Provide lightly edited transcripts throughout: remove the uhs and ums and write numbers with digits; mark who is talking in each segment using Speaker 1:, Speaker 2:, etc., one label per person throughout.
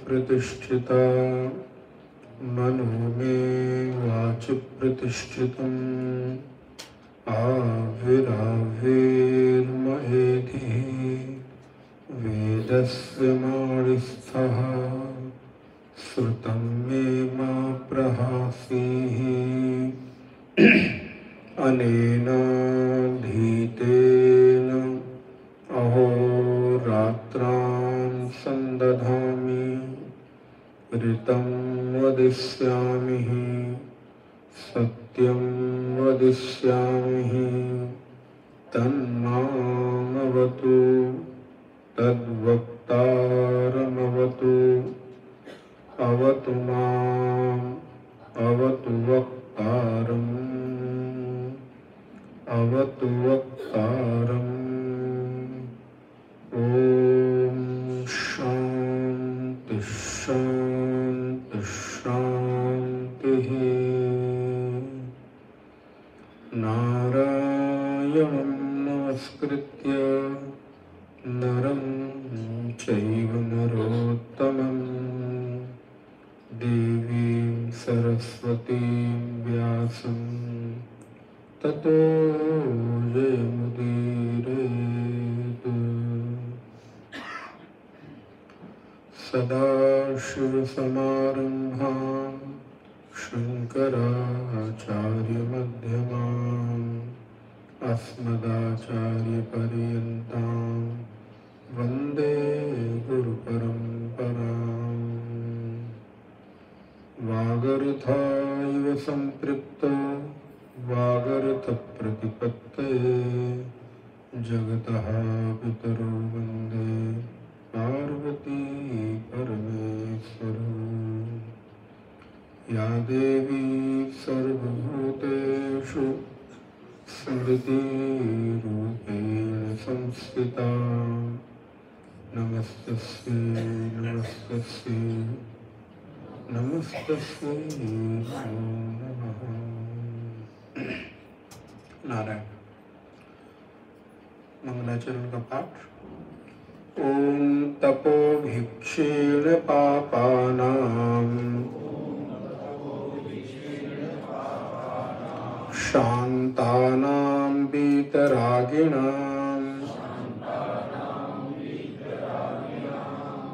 Speaker 1: प्रतिष्ठिता मनो मे वाचि प्रतिष्ठितम् आविराविर्महेति वेदस्य माणिस्थः श्रुतं मे मा प्रहासीः अनेन धीतेन अहोरात्रान् संदधामि ऋतं वदिष्यामि सत्यं वदिष्यामि तन्मामवतु तद्वक्तारमवतु अवतु माम् अवतु वक्तारम् अवतु वक्तारम्। ॐ शान्ति शान्ति शान्तिः। नारायणं नमस्कृत्य नरं चैव नरोत्तमं देवीं सरस्वतीं व्यासं ततो जयमुदीरयेत्। सदाशिवसमारम्भां शङ्कराचार्यमध्यमाम् अस्मदाचार्यपर्यन्तां वन्दे गुरुपरम्पराम्। वागर्थाविव सम्पृक्तो वागर्थप्रतिपत्तये जगतः पितरो वन्दे पार्वती परमेश्वरौ। या देवी सर्वभूतेषु स्मृतिरूपेण संस्थिता नमस्तस्यै नमस्तस्यै नमस्तस्यै नमो नमः। नारायण। मंगलाचरण का पाठ। ओम तपो भिक्षेण पापानां शान्तानां वीतरागिणां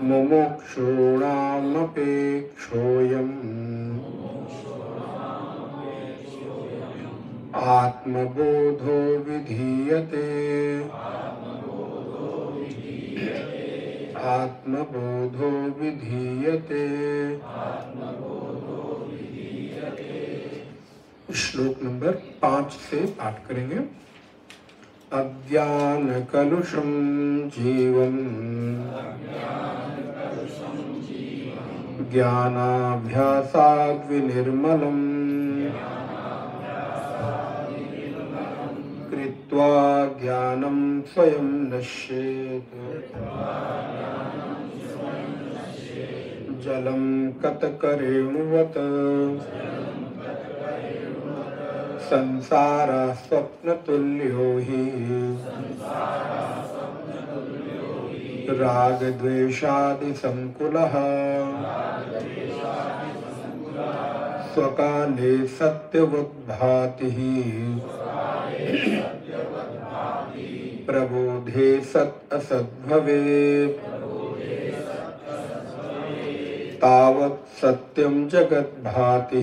Speaker 1: मुमुक्षूणामपेक्षोऽयम् आत्मबोधो विधीयते आत्मबोधो विधीयते। श्लोक नंबर 5 से पाठ करेंगे। अज्ञान कलुषं जीवम् ज्ञानाभ्यासाद् विनिर्मलम् कृत्वा ज्ञानं स्वयं नश्येत्। जलं कतकरेणुवत् संसारः स्वप्नतुल्यो हि रागद्वेषादिसंकुलः स्वकाले सत्यवद्भाति प्रबोधे सत् असद् भवेत्। तावत् सत्यं जगत् भाति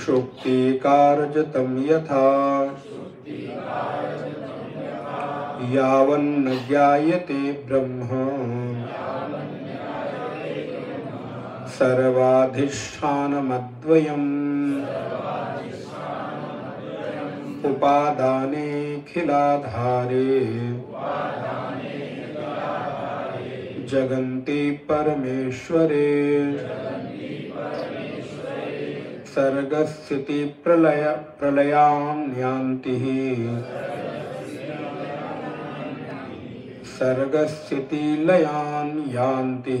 Speaker 1: शुक्तिकारजतं यथा यावन्न ज्ञायते ब्रह्म सर्वाधिष्ठानमद्वयम् उपादानेऽखिलाधारे जगन्ति परमेश्वरे सर्गस्थिति प्रलयान्यान्ति सर्गस्थिति लयान् यान्ति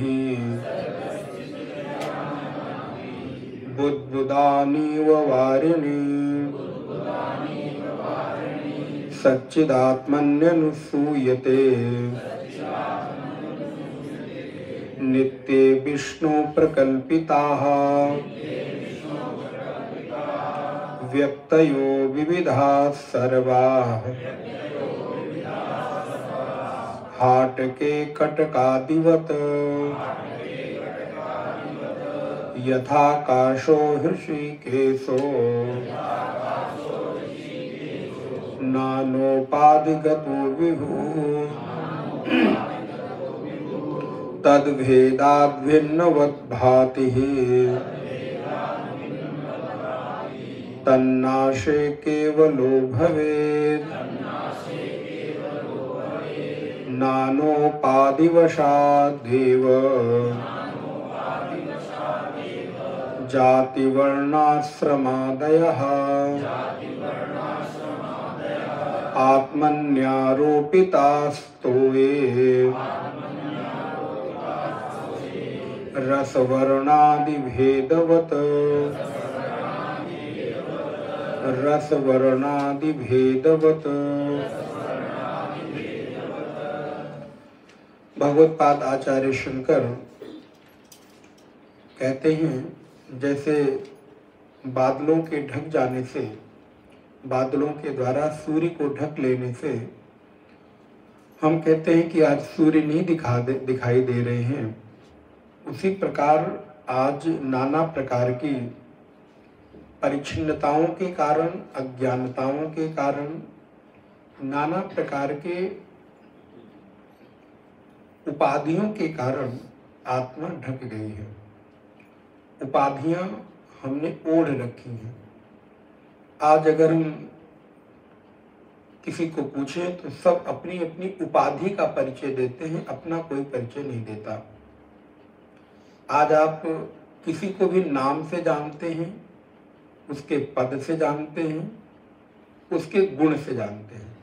Speaker 1: बुद्बुदानीव वारिणी सच्चिदात्मन्यनुसूयते नित्ये विष्णु प्रकल्पिताः व्यक्तयो विविधाः सर्वाः हाटके कटकादिवत् यथाकाशो हृषिकेशो नानोपाधिगतो विभुः तद्भेदाद्भिन्नवद्भाति तन्नाशे केवलो भवेत् नानोपाधिवशादेव जातिवर्णाश्रमादयः आत्मन्यारोपितास्तो ये रसवर्णादिभेदवत् भगवत्पाद आचार्य शंकर कहते हैं, जैसे बादलों के ढक जाने से, बादलों के द्वारा सूर्य को ढक लेने से हम कहते हैं कि आज सूर्य नहीं दिखाई दे रहे हैं, उसी प्रकार आज नाना प्रकार की परिच्छिन्नताओं के कारण, अज्ञानताओं के कारण, नाना प्रकार के उपाधियों के कारण आत्मा ढक गई है। उपाधियां हमने ओढ़ रखी हैं। आज अगर हम किसी को पूछें तो सब अपनी अपनी उपाधि का परिचय देते हैं, अपना कोई परिचय नहीं देता। आज आप किसी को भी नाम से जानते हैं, उसके पद से जानते हैं, उसके गुण से जानते हैं।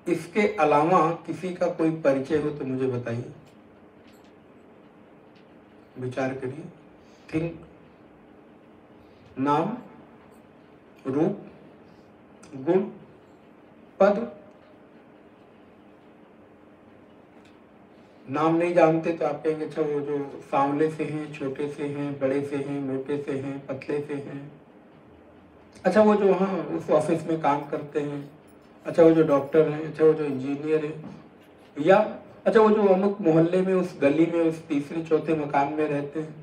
Speaker 1: इसके अलावा किसी का कोई परिचय हो तो मुझे बताइए, विचार करिए। थिंक, नाम, रूप, गुण, पद। नाम नहीं जानते तो आप कहेंगे अच्छा वो जो सांवले से हैं, छोटे से हैं, बड़े से हैं, मोटे से हैं, पतले से हैं। अच्छा वो जो वहाँ उस ऑफिस में काम करते हैं, अच्छा वो जो डॉक्टर हैं, अच्छा वो जो इंजीनियर हैं, या अच्छा वो जो अमुक मोहल्ले में, उस गली में, उस तीसरे चौथे मकान में रहते हैं,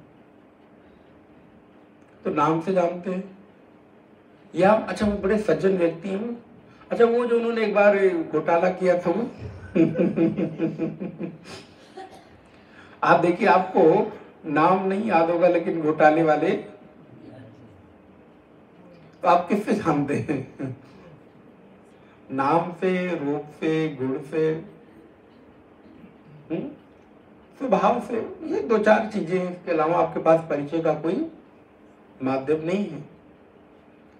Speaker 1: तो नाम से जानते हैं। या अच्छा वो बड़े सज्जन व्यक्ति हैं, अच्छा वो जो उन्होंने एक बार घोटाला किया था वो आप देखिए, आपको नाम नहीं याद होगा लेकिन घोटाले वाले तो आप किससे जानते हैं? नाम से, रूप से, गुण से, स्वभाव से। ये दो चार चीजें, इसके अलावा आपके पास परिचय का कोई माध्यम नहीं है।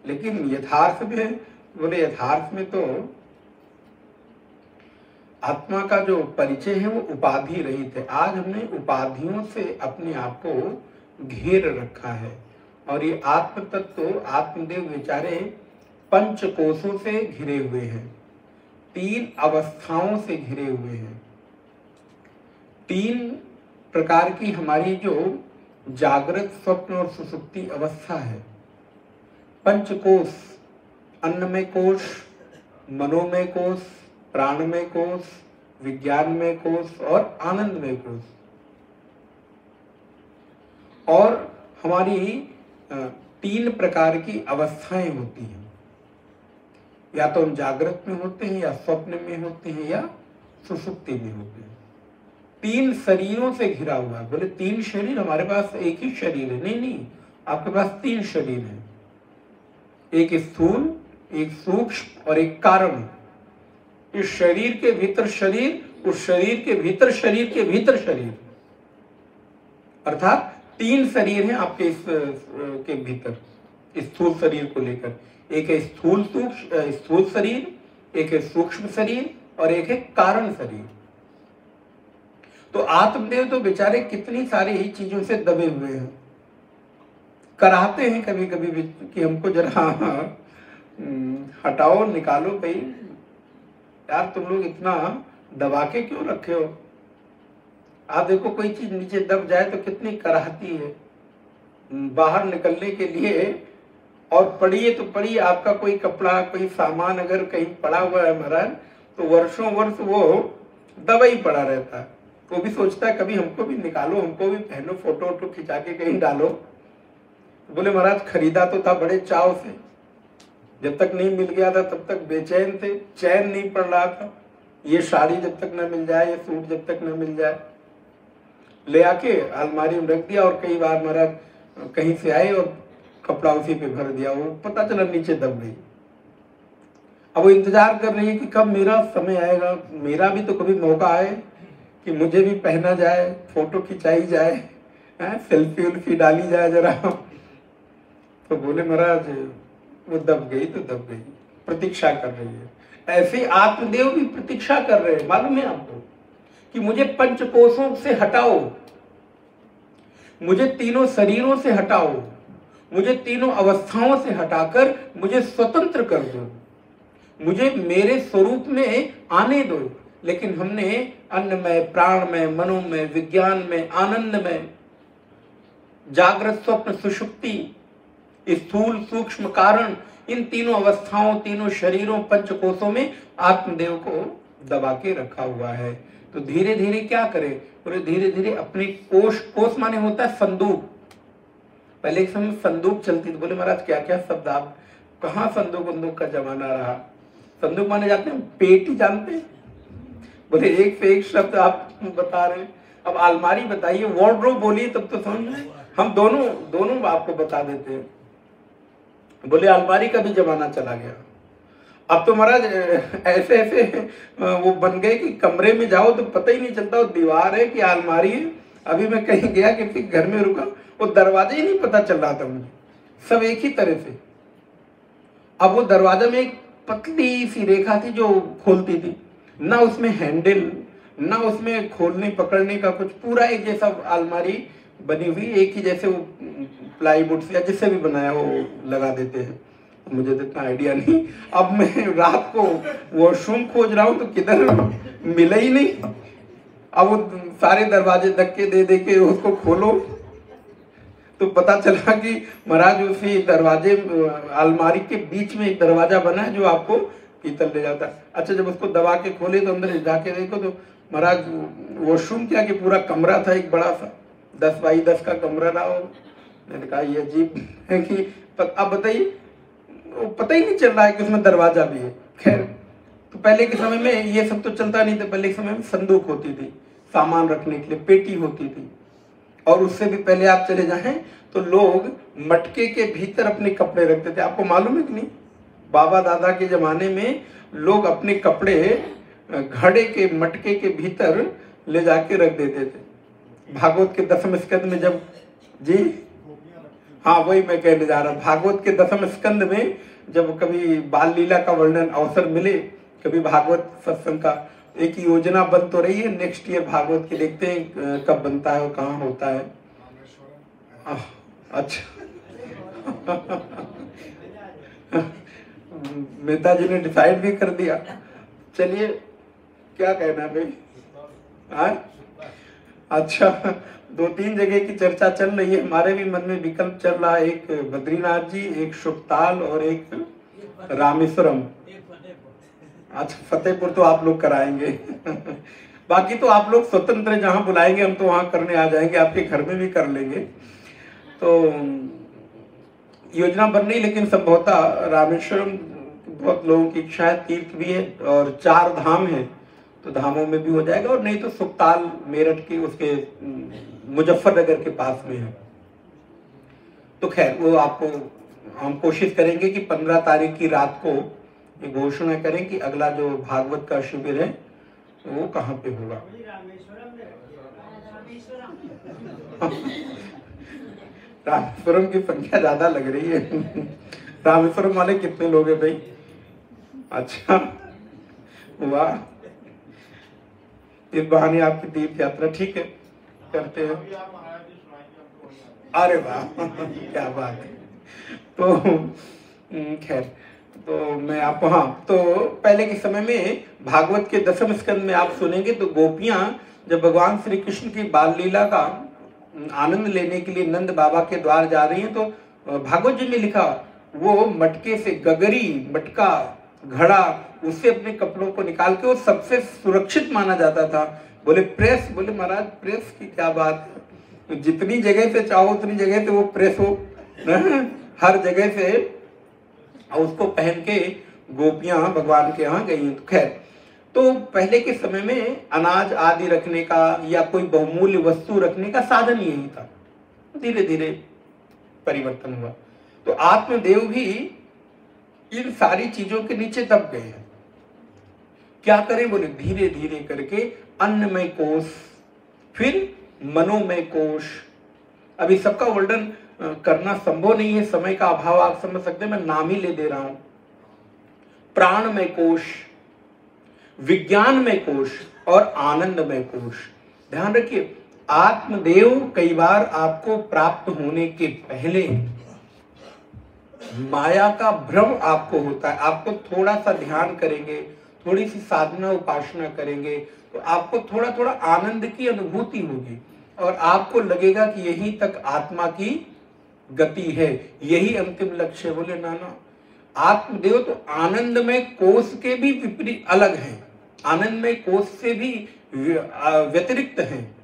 Speaker 1: लेकिन यथार्थ में बोले, यथार्थ में तो आत्मा का जो परिचय है वो उपाधि रहित है। आज हमने उपाधियों से अपने आप को घेर रखा है, और ये आत्म तत्व, आत्मदेव बेचारे पंच कोशों से घिरे हुए हैं, तीन अवस्थाओं से घिरे हुए हैं। तीन प्रकार की हमारी जो जागृत, स्वप्न और सुषुप्ति अवस्था है। पंचकोश, अन्नमय कोश, मनोमय कोश, प्राणमय कोश, विज्ञानमय कोश और आनंदमय कोश। और हमारी 3 प्रकार की अवस्थाएं होती हैं, या तो हम जागृत में होते हैं, या स्वप्न में होते हैं, या सुषुप्ति में होते हैं। 3 शरीरों से घिरा हुआ है। बोले 3 शरीर? हमारे पास एक ही शरीर है। नहीं नहीं, आपके पास 3 शरीर हैं, एक स्थूल, एक सूक्ष्म और एक कारण। इस शरीर के भीतर शरीर, उस शरीर के भीतर शरीर के भीतर शरीर, अर्थात 3 शरीर हैं आपके इस के भीतर, स्थूल शरीर को लेकर। एक है स्थूल शरीर, एक है सूक्ष्म शरीर और एक है कारण शरीर। तो आत्मदेव तो बेचारे कितनी सारी ही चीजों से दबे हुए हैं। कराते हैं कभी कभी कि हमको जरा हटाओ, निकालो भाई, यार तुम लोग इतना दबा के क्यों रखे हो। आप देखो कोई चीज नीचे दब जाए तो कितनी कराहती है बाहर निकलने के लिए। और पढ़िए तो पढ़िए, आपका कोई कपड़ा, कोई सामान अगर कहीं पड़ा हुआ है महाराज, तो वर्षों वर्ष वो दबा ही पड़ा रहता है। वो भी सोचता है कभी हमको भी निकालो, हमको भी पहनो, फोटो वोटो खिंचा के कहीं डालो। बोले महाराज खरीदा तो था बड़े चाव से, जब तक नहीं मिल गया था तब तक बेचैन थे, चैन नहीं पड़ रहा था। ये साड़ी जब तक न मिल जाए, ये सूट जब तक न मिल जाए, ले आके अलमारी में रख दिया। और कई बार महाराज कहीं से आए और कपड़ा उसी पे भर दिया, वो पता चला नीचे दब गई। अब वो इंतजार कर रही है कि कब मेरा समय आएगा, मेरा भी तो कभी मौका आए कि मुझे भी पहना जाए, फोटो खिंचाई जाए, सेल्फी उल्फी डाली जाए जरा। तो बोले महाराज वो दब गई तो दब गई, प्रतीक्षा कर रही है। ऐसे आत्मदेव भी प्रतीक्षा कर रहे हैं, मालूम है आपको, कि मुझे पंचकोशों से हटाओ, मुझे तीनों शरीरों से हटाओ, मुझे तीनों अवस्थाओं से हटाकर मुझे स्वतंत्र कर दो, मुझे मेरे स्वरूप में आने दो। लेकिन हमने अन्नमय, प्राणमय, मनोमय, विज्ञान में, आनंद में, जागृत, स्वप्न, सुषुप्ति, स्थूल, सूक्ष्म, कारण, इन तीनों अवस्थाओं, तीनों शरीरों, पंचकोशों में आत्मदेव को दबा के रखा हुआ है। तो धीरे धीरे क्या करें? पूरे धीरे धीरे अपने कोश माने होता है संदूक। पहले एक समय संदूक चलती थी। बोले महाराज क्या क्या शब्द, आप कहाँ संदूक का जमाना रहा। संदूक माने जाते हैं पेटी, जानते हैं? बोले एक से एक शब्द आप बता रहे हैं। अब अलमारी बताइए, वार्डरोब बोलिए तब तो समझ में। हम दोनों आपको बता देते हैं। बोले अलमारी का भी जमाना चला गया। अब तो महाराज ऐसे ऐसे वो बन गए कि कमरे में जाओ तो पता ही नहीं चलता वो दीवार है कि अलमारी है। अभी मैं कहीं गया किसी घर में रुका, वो दरवाजा ही नहीं पता चल रहा था मुझे, सब एक ही तरह से। अब वो दरवाजा में एक पतली सी रेखा थी जो खोलती थी, ना उसमें हैंडल, ना उसमें खोलने पकड़ने का कुछ, पूरा एक जैसा अलमारी बनी हुई, एक ही जैसे वो प्लाईवुड से या जिससे भी बनाया वो लगा देते हैं। मुझे तो इतना आइडिया नहीं। अब मैं रात को वॉशरूम खोज रहा हूँ तो किधर मिला ही नहीं। अब वो सारे दरवाजे धक्के दे दे के उसको खोलो तो पता चला कि महाराज उसी दरवाजे, अलमारी के बीच में एक दरवाजा बना है जो आपको भीतर ले जाता है। अच्छा, जब उसको दबा के खोले तो अंदर जाके देखो तो महाराज वॉशरूम क्या कि पूरा कमरा था, एक बड़ा सा 10 बाई 10 का कमरा रहा हो। मैंने कहा ये अजीब है कि अब बताइए, वो पता ही नहीं चल रहा है कि उसमें दरवाजा भी है। खैर, तो पहले के समय में ये सब तो चलता नहीं था। पहले के समय में संदूक होती थी, सामान रखने के लिए पेटी होती थी। और उससे भी पहले आप चले जाएं तो लोग मटके के भीतर अपने कपड़े रखते थे। आपको मालूम है कि नहीं? बाबा दादा के जमाने में लोग अपने कपड़े घड़े के मटके के भीतर ले जाके रख देते थे। भागवत के 10वें स्कंद में जब, जी हाँ वही मैं कहने जा रहा, भागवत के 10वें स्कंद में जब कभी बाल लीला का वर्णन अवसर मिले, कभी भागवत सत्संग का, एक योजना बन तो रही है, नेक्स्ट ईयर भागवत की देखते हैं कब बनता है और कहाँ होता है। अच्छा मेहता जी ने डिसाइड भी कर दिया। चलिए क्या कहना भाई। अच्छा, 2-3 जगह की चर्चा चल रही है, हमारे भी मन में विकल्प चल रहा है। एक बद्रीनाथ जी, एक शुभताल और एक रामेश्वरम। अच्छा, फतेहपुर तो आप लोग कराएंगे बाकी तो आप लोग स्वतंत्र, जहां बुलाएंगे हम तो वहां करने आ जाएंगे, आपके घर में भी कर लेंगे। तो योजना बन रही, लेकिन संभवतः रामेश्वरम बहुत लोगों की इच्छा है, तीर्थ भी है और 4 धाम है, तो धामों में भी हो जाएगा। और नहीं तो सुखताल मेरठ की उसके मुजफ्फरनगर के पास में है। तो खैर वो आपको हम कोशिश करेंगे कि 15 तारीख की रात को ये घोषणा करें कि अगला जो भागवत का शिविर है वो कहाँ पे होगा। रामेश्वरम की संख्या ज्यादा लग रही है रामेश्वरम वाले कितने लोग हैं भाई? अच्छा, वाह, इस बहाने आपकी तीर्थ यात्रा। ठीक है, करते हैं। अरे वाह क्या बात है। तो खैर, तो मैं आपको, हाँ, तो पहले के समय में भागवत के 10वें स्कंद में आप सुनेंगे तो गोपियां जब भगवान श्री कृष्ण की बाल लीला का आनंद लेने के लिए नंद बाबा के द्वार जा रही हैं, तो भागवत जी में लिखा वो मटके से, गगरी, मटका, घड़ा, उससे अपने कपड़ों को निकाल के वो सबसे सुरक्षित माना जाता था। बोले प्रेस, बोले महाराज प्रेस की क्या बात है, तो जितनी जगह से चाहो उतनी जगह से वो प्रेस हो हर जगह से। उसको पहन के गोपियां भगवान के यहाँ गई। तो खैर, तो पहले के समय में अनाज आदि रखने का या कोई बहुमूल्य वस्तु रखने का साधन यही था। धीरे धीरे परिवर्तन हुआ। तो आत्मदेव भी इन सारी चीजों के नीचे दब गए हैं। क्या करें? बोले धीरे धीरे करके अन्नमय कोश, फिर मनोमय कोश। अभी सबका वर्णन करना संभव नहीं है, समय का अभाव, आप समझ सकते हैं, मैं नाम ही ले दे रहा हूं। प्राणमय कोश, विज्ञानमय कोश और आनंदमय कोश। ध्यान रखिए, आत्मदेव कई बार आपको प्राप्त होने के पहले माया का भ्रम आपको होता है। आपको थोड़ा सा ध्यान करेंगे, थोड़ी सी साधना उपासना करेंगे तो आपको थोड़ा थोड़ा आनंद की अनुभूति होगी और आपको लगेगा कि यही तक आत्मा की गति है, यही अंतिम लक्ष्य है। बोले नाना, आत्मदेव तो आनंदमय कोश के भी विपरीत अलग हैं, आनंदमय कोश से भी व्यतिरिक्त हैं।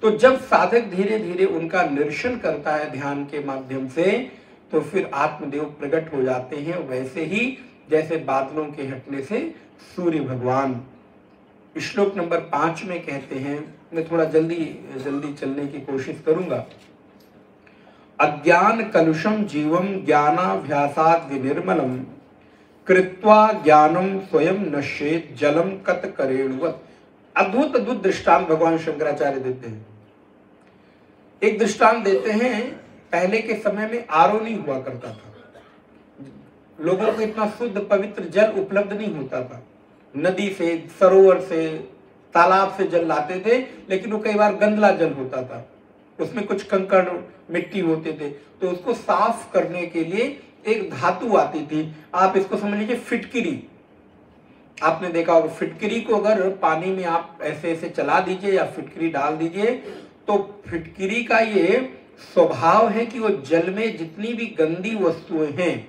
Speaker 1: तो जब साधक धीरे धीरे उनका निरीक्षण करता है ध्यान के माध्यम से, तो फिर आत्मदेव प्रकट हो जाते हैं, वैसे ही जैसे बादलों के हटने से सूर्य भगवान। श्लोक नंबर 5 में कहते हैं, मैं थोड़ा जल्दी जल्दी चलने की कोशिश करूंगा। अज्ञान कलुषम जीवम ज्ञानाभ्यासाद विनिर्मलम कृत्वा ज्ञानम स्वयं नश्येत जलम कत करेणुवत्। अद्भुत अद्भुत दृष्टांत भगवान शंकराचार्य देते हैं। एक दृष्टांत देते हैं, पहले के समय में आरओ नहीं हुआ करता था, लोगों को इतना शुद्ध पवित्र जल उपलब्ध नहीं होता था। नदी से, सरोवर से, तालाब से जल लाते थे, लेकिन वो कई बार गंदला जल होता था, उसमें कुछ कंकड़ मिट्टी होते थे। तो उसको साफ करने के लिए एक धातु आती थी, आप इसको समझ लीजिए फिटकिरी। आपने देखा होगा, फिटकिरी को अगर पानी में आप ऐसे ऐसे चला दीजिए या फिटकिरी डाल दीजिए, तो फिटकिरी का ये स्वभाव है कि वो जल में जितनी भी गंदी वस्तुएं हैं,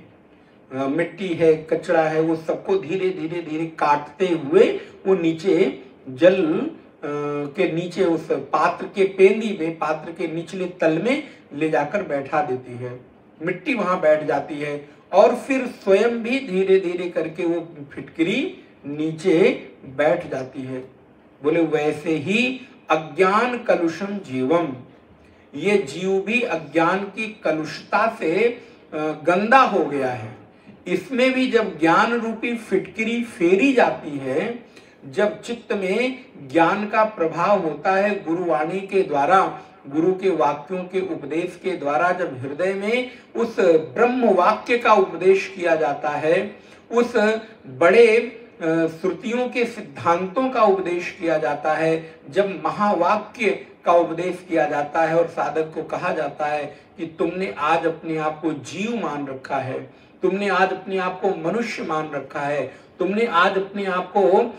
Speaker 1: मिट्टी है, कचरा है, वो सबको धीरे धीरे धीरे काटते हुए वो नीचे जल के नीचे उस पात्र के पेंदी में, पात्र के निचले तल में ले जाकर बैठा देती है। मिट्टी वहां बैठ जाती है और फिर स्वयं भी धीरे धीरे करके वो फिटकरी नीचे बैठ जाती है। बोले वैसे ही अज्ञान कलुषम जीवम, ये जीव भी अज्ञान की कलुषता से गंदा हो गया है। इसमें भी जब ज्ञान रूपी फिटकरी फेरी जाती है, जब चित्त में ज्ञान का प्रभाव होता है, गुरुवाणी के द्वारा, गुरु के वाक्यों के उपदेश के द्वारा, जब हृदय में उस ब्रह्म वाक्य का उपदेश किया जाता है, उस बड़े श्रुतियों के सिद्धांतों का उपदेश किया जाता है, जब महावाक्य का उपदेश किया जाता है और साधक को कहा जाता है कि तुमने आज अपने आप को जीव मान रखा है, तुमने आज अपने आप को मनुष्य मान रखा है, तुमने आज अपने आप को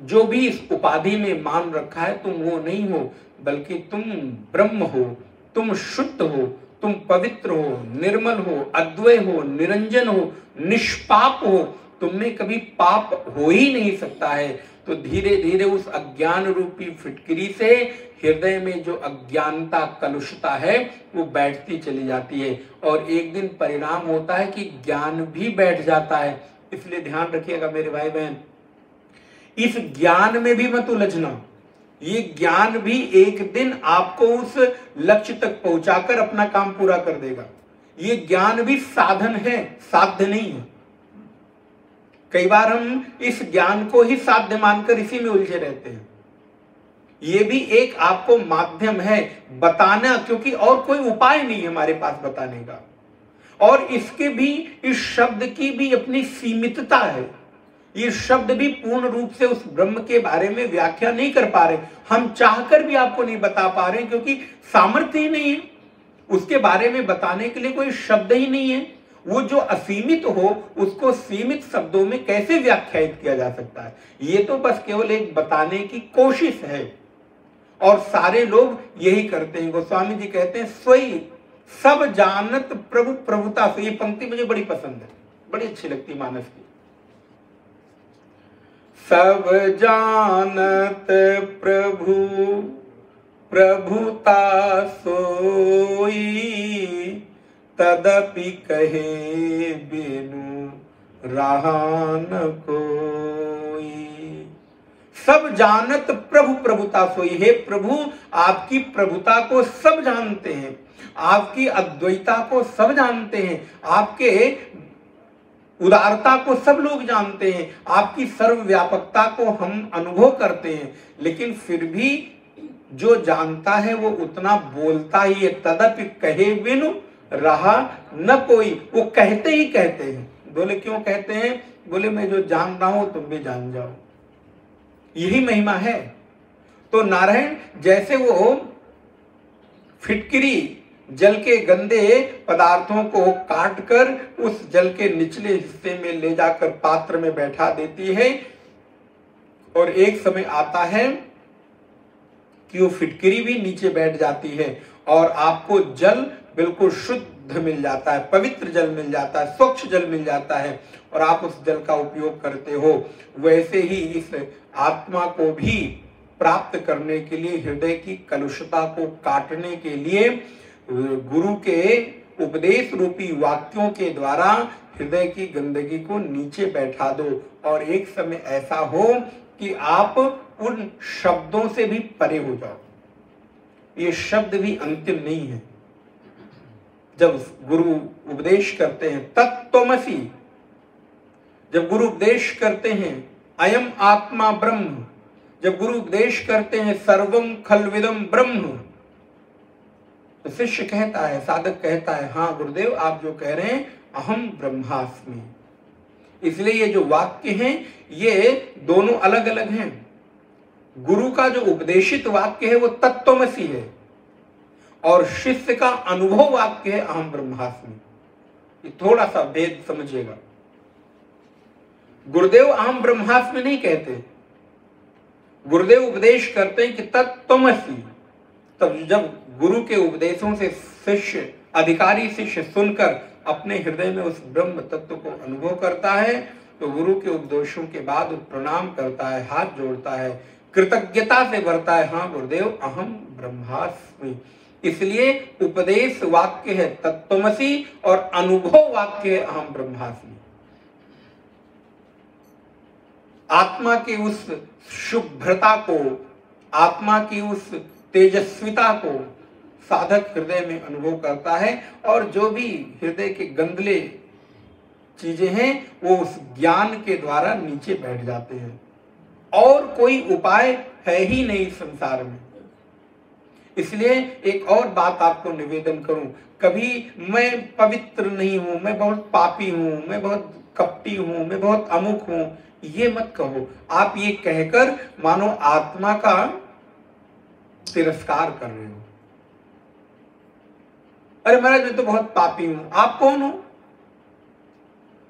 Speaker 1: जो भी इस उपाधि में मान रखा है, तुम वो नहीं हो, बल्कि तुम ब्रह्म हो, तुम शुद्ध हो, तुम पवित्र हो, निर्मल हो, अद्वय हो, निरंजन हो, निष्पाप हो, तुम में कभी पाप हो ही नहीं सकता है। तो धीरे धीरे उस अज्ञान रूपी फिटकरी से हृदय में जो अज्ञानता कलुषता है वो बैठती चली जाती है, और एक दिन परिणाम होता है कि ज्ञान भी बैठ जाता है। इसलिए ध्यान रखिएगा मेरे भाई बहन, इस ज्ञान में भी मत उलझना। ये ज्ञान भी एक दिन आपको उस लक्ष्य तक पहुंचाकर अपना काम पूरा कर देगा। ये ज्ञान भी साधन है, साध्य नहीं है। कई बार हम इस ज्ञान को ही साध्य मानकर इसी में उलझे रहते हैं। ये भी एक आपको माध्यम है बताना, क्योंकि और कोई उपाय नहीं है हमारे पास बताने का। और इसके भी, इस शब्द की भी अपनी सीमितता है। ये शब्द भी पूर्ण रूप से उस ब्रह्म के बारे में व्याख्या नहीं कर पा रहे। हम चाहकर भी आपको नहीं बता पा रहे, क्योंकि सामर्थ्य ही नहीं है उसके बारे में बताने के लिए, कोई शब्द ही नहीं है। वो जो असीमित हो उसको सीमित शब्दों में कैसे व्याख्यायित किया जा सकता है? ये तो बस केवल एक बताने की कोशिश है, और सारे लोग यही करते हैं। गोस्वामी जी कहते हैं, स्वयं सब जानत प्रभु प्रभुता से। ये पंक्ति मुझे बड़ी पसंद है, बड़ी अच्छी लगती है मानस की। सब जानत प्रभु प्रभुता सोई, तदपि कहे बिनु रहा न कोई। सब जानत प्रभु प्रभुता सोई। हे प्रभु, आपकी प्रभुता को सब जानते हैं, आपकी अद्वैता को सब जानते हैं, आपके उदारता को सब लोग जानते हैं, आपकी सर्वव्यापकता को हम अनुभव करते हैं, लेकिन फिर भी जो जानता है वो उतना बोलता ही है। तदपि कहे बिनु रहा न कोई। वो कहते ही कहते हैं। बोले क्यों कहते हैं? बोले मैं जो जान रहा हूं तुम भी जान जाओ, यही महिमा है। तो नारायण जैसे वो फिटकिरी जल के गंदे पदार्थों को काटकर उस जल के निचले हिस्से में ले जाकर पात्र में बैठा देती है, और एक समय आता है कि वो फिटकिरी भी नीचे बैठ जाती है और आपको जल बिल्कुल शुद्ध मिल जाता है, पवित्र जल मिल जाता है, स्वच्छ जल मिल जाता है, और आप उस जल का उपयोग करते हो। वैसे ही इस आत्मा को भी प्राप्त करने के लिए, हृदय की कलुषता को काटने के लिए गुरु के उपदेश रूपी वाक्यों के द्वारा हृदय की गंदगी को नीचे बैठा दो, और एक समय ऐसा हो कि आप उन शब्दों से भी परे हो जाओ। ये शब्द भी अंतिम नहीं है। जब गुरु उपदेश करते हैं तत्त्वमसि, जब गुरु उपदेश करते हैं अयम आत्मा ब्रह्म, जब गुरु उपदेश करते हैं सर्वम खलविदम ब्रह्म, तो शिष्य कहता है, साधक कहता है, हाँ गुरुदेव आप जो कह रहे हैं अहम ब्रह्मास्मि। इसलिए ये जो वाक्य हैं ये दोनों अलग अलग हैं। गुरु का जो उपदेशित वाक्य है वो तत्त्वमसि है, और शिष्य का अनुभव वाक्य है अहम ब्रह्मास्मि। ये थोड़ा सा भेद समझिएगा। गुरुदेव अहम ब्रह्मास्मि नहीं कहते, गुरुदेव उपदेश करते हैं कि तत्त्वमसि। तब जब गुरु के उपदेशों से शिष्य, अधिकारी शिष्य सुनकर अपने हृदय में उस ब्रह्म तत्व को अनुभव करता है, तो गुरु के उपदेशों के बाद प्रणाम करता है, हाथ जोड़ता है, कृतज्ञता से भरता है, हाँ गुरुदेव अहम ब्रह्मास्मि। इसलिए उपदेश वाक्य है तत्त्वमसि और अनुभव वाक्य है अहम ब्रह्मास्मि। आत्मा की उस शुभ्रता को, आत्मा की उस तेजस्विता को साधक हृदय में अनुभव करता है, और जो भी हृदय के गंदले चीजें हैं वो उस ज्ञान के द्वारा नीचे बैठ जाते हैं। और कोई उपाय है ही नहीं संसार में। इसलिए एक और बात आपको निवेदन करूं, कभी मैं पवित्र नहीं हूं, मैं बहुत पापी हूं, मैं बहुत कपटी हूं, मैं बहुत अमुक हूं, ये मत कहो। आप ये कहकर मानो आत्मा का तिरस्कार कर रहे हो। अरे महाराज मैं तो बहुत पापी हूं। आप कौन हो?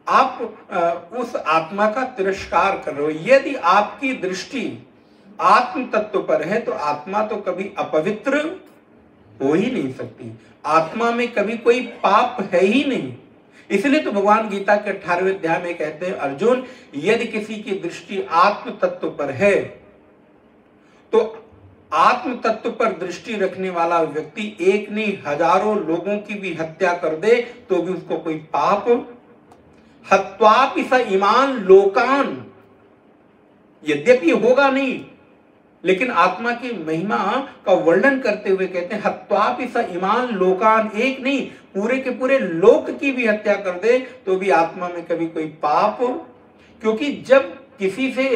Speaker 1: आप उस आत्मा का तिरस्कार कर रहे हो। यदि आपकी दृष्टि आत्म तत्व पर है तो आत्मा तो कभी अपवित्र हो ही नहीं सकती। आत्मा में कभी कोई पाप है ही नहीं। इसलिए तो भगवान गीता के 18वें अध्याय में कहते हैं, अर्जुन यदि किसी की दृष्टि आत्म तत्व पर है तो आत्म तत्व पर दृष्टि रखने वाला व्यक्ति एक नहीं हजारों लोगों की भी हत्या कर दे तो भी उसको कोई पाप, हत्वापि स इमान लोकान, यद्यपि होगा नहीं लेकिन आत्मा की महिमा का वर्णन करते हुए कहते हैं हत्वापि स इमान लोकान, एक नहीं पूरे के पूरे लोक की भी हत्या कर दे तो भी आत्मा में कभी कोई पाप, क्योंकि जब किसी से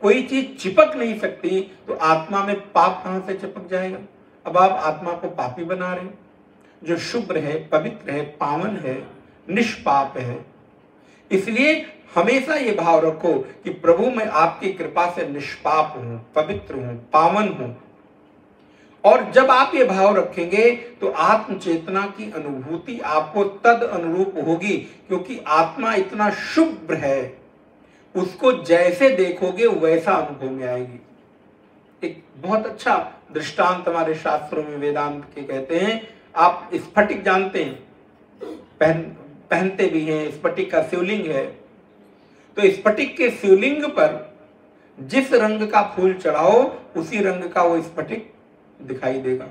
Speaker 1: कोई चीज चिपक नहीं सकती तो आत्मा में पाप कहां से चिपक जाएगा। अब आप आत्मा को पापी बना रहे, जो शुभ्र है, पवित्र है, पावन है, निष्पाप है। इसलिए हमेशा ये भाव रखो कि प्रभु मैं आपकी कृपा से निष्पाप हूं, पवित्र हूं, पावन हूं। और जब आप ये भाव रखेंगे तो आत्म चेतना की अनुभूति आपको तद अनुरूप होगी, क्योंकि आत्मा इतना शुभ्र है, उसको जैसे देखोगे वैसा अनुभव में आएगी। एक बहुत अच्छा दृष्टांत हमारे शास्त्रों में वेदांत के कहते हैं, आप स्फटिक जानते हैं, पहनते भी हैं, स्फटिक का शिवलिंग है, तो स्फटिक के शिवलिंग पर जिस रंग का फूल चढ़ाओ उसी रंग का वो स्फटिक दिखाई देगा।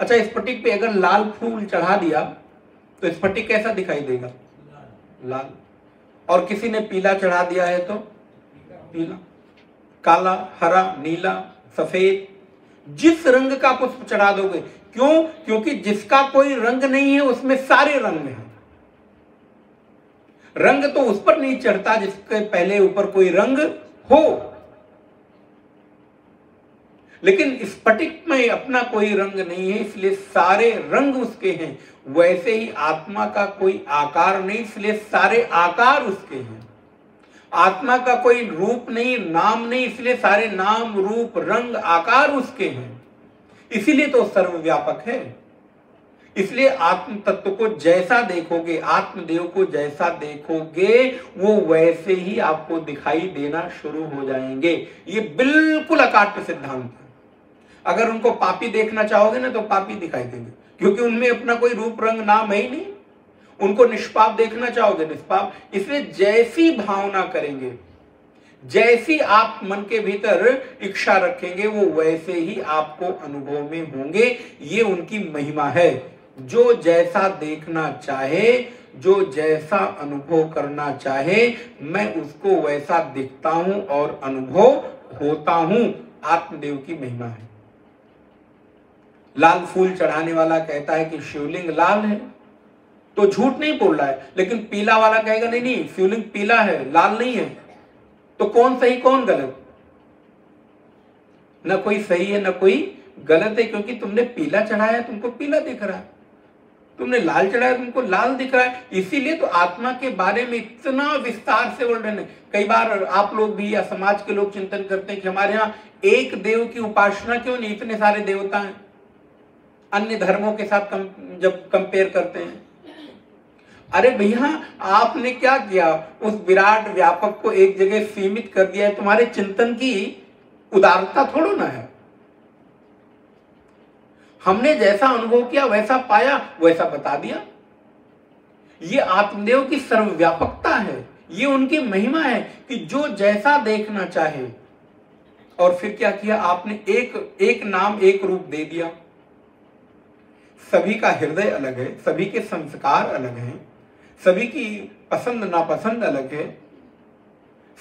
Speaker 1: अच्छा, स्फटिक पे अगर लाल फूल चढ़ा दिया तो स्फटिक कैसा दिखाई देगा? लाल। और किसी ने पीला चढ़ा दिया है तो पीला, काला, हरा, नीला, सफेद, जिस रंग का पुष्प चढ़ा दोगे। क्यों? क्योंकि जिसका कोई रंग नहीं है उसमें सारे रंग हैं। रंग तो उस पर नहीं चढ़ता जिसके पहले ऊपर कोई रंग हो, लेकिन स्फटिक में अपना कोई रंग नहीं है इसलिए सारे रंग उसके हैं। वैसे ही आत्मा का कोई आकार नहीं इसलिए सारे आकार उसके हैं। आत्मा का कोई रूप नहीं, नाम नहीं, इसलिए सारे नाम, रूप, रंग, आकार उसके हैं। इसीलिए तो सर्वव्यापक है। इसलिए आत्म तत्व को जैसा देखोगे, आत्मदेव को जैसा देखोगे वो वैसे ही आपको दिखाई देना शुरू हो जाएंगे। ये बिल्कुल अकाट्य सिद्धांत है। अगर उनको पापी देखना चाहोगे ना तो पापी दिखाई देंगे, क्योंकि उनमें अपना कोई रूप, रंग, नाम है ही नहीं। उनको निष्पाप देखना चाहोगे, निष्पाप। इसलिए जैसी भावना करेंगे, जैसी आप मन के भीतर इच्छा रखेंगे वो वैसे ही आपको अनुभव में होंगे। ये उनकी महिमा है। जो जैसा देखना चाहे, जो जैसा अनुभव करना चाहे, मैं उसको वैसा दिखता हूं और अनुभव होता हूं। आत्मदेव की महिमा है। लाल फूल चढ़ाने वाला कहता है कि शिवलिंग लाल है तो झूठ नहीं बोल रहा है, लेकिन पीला वाला कहेगा नहीं नहीं शिवलिंग पीला है, लाल नहीं है। तो कौन सही कौन गलत? ना कोई सही है ना कोई गलत है, क्योंकि तुमने पीला चढ़ाया तुमको पीला दिख रहा है, तुमने लाल चढ़ाया तुमको लाल दिख रहा है। इसीलिए तो आत्मा के बारे में इतना विस्तार से वर्णन है। कई बार आप लोग भी या समाज के लोग चिंतन करते हैं कि हमारे यहाँ एक देव की उपासना क्यों नहीं, इतने सारे देवता हैं। अन्य धर्मों के साथ जब कंपेयर करते हैं, अरे भैया आपने क्या किया, उस विराट व्यापक को एक जगह सीमित कर दिया है। तुम्हारे चिंतन की उदारता थोड़ा ना है। हमने जैसा अनुभव किया वैसा पाया, वैसा बता दिया। ये आत्मदेव की सर्वव्यापकता है, ये उनकी महिमा है कि जो जैसा देखना चाहे। और फिर क्या किया आपने? एक नाम, एक रूप दे दिया। सभी का हृदय अलग है, सभी के संस्कार अलग हैं, सभी की पसंद नापसंद अलग है,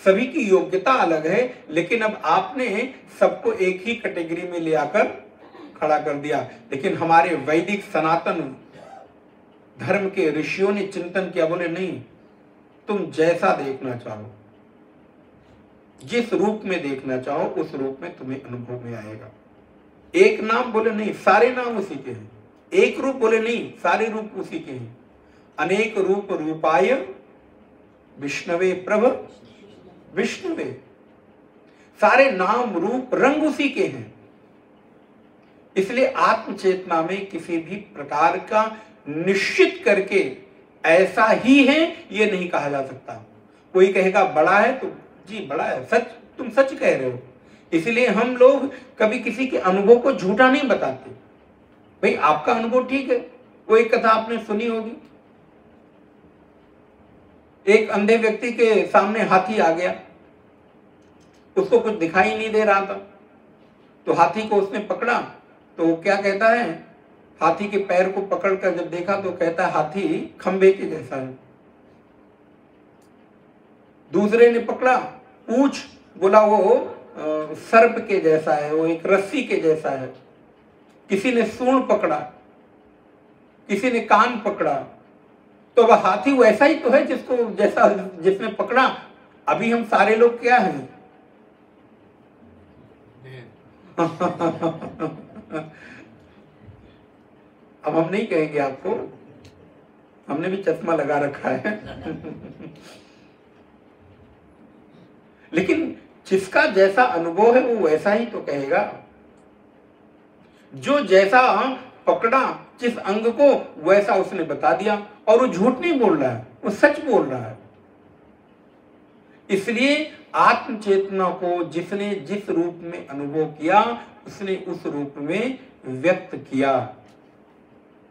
Speaker 1: सभी की योग्यता अलग है, लेकिन अब आपने सबको एक ही कैटेगरी में ले आकर खड़ा कर दिया। लेकिन हमारे वैदिक सनातन धर्म के ऋषियों ने चिंतन किया, बोले नहीं, तुम जैसा देखना चाहो, जिस रूप में देखना चाहो उस रूप में तुम्हें अनुभव में आएगा। एक नाम बोले नहीं, सारे नाम उसी के हैं। एक रूप बोले नहीं, सारे रूप उसी के हैं। अनेक रूप रूपाय विष्णवे प्रभ विष्णुवे, सारे नाम रूप रंग उसी के हैं। इसलिए आत्म चेतना में किसी भी प्रकार का निश्चित करके ऐसा ही है ये नहीं कहा जा सकता। कोई कहेगा बड़ा है तो जी बड़ा है, सच, तुम सच कह रहे हो। इसलिए हम लोग कभी किसी के अनुभव को झूठा नहीं बताते। भाई आपका अनुभव ठीक है, वो एक कथा आपने सुनी होगी, एक अंधे व्यक्ति के सामने हाथी आ गया, उसको कुछ दिखाई नहीं दे रहा था, तो हाथी को उसने पकड़ा। तो क्या कहता है, हाथी के पैर को पकड़कर जब देखा तो कहता है हाथी खंबे के जैसा है। दूसरे ने पकड़ा पूंछ, बोला वो सर्प के जैसा है, वो एक रस्सी के जैसा है। किसी ने सूंड पकड़ा, किसी ने कान पकड़ा। तो वह हाथी वैसा ही तो है जिसको जैसा जिसने पकड़ा। अभी हम सारे लोग क्या हैं? अब हम नहीं कहेंगे आपको, हमने भी चश्मा लगा रखा है। लेकिन जिसका जैसा अनुभव है वो वैसा ही तो कहेगा। जो जैसा पकड़ा जिस अंग को, वैसा उसने बता दिया। और वो झूठ नहीं बोल रहा है, वो सच बोल रहा है। इसलिए आत्म चेतना को जिसने जिस रूप में अनुभव किया, उसने उस रूप में व्यक्त किया।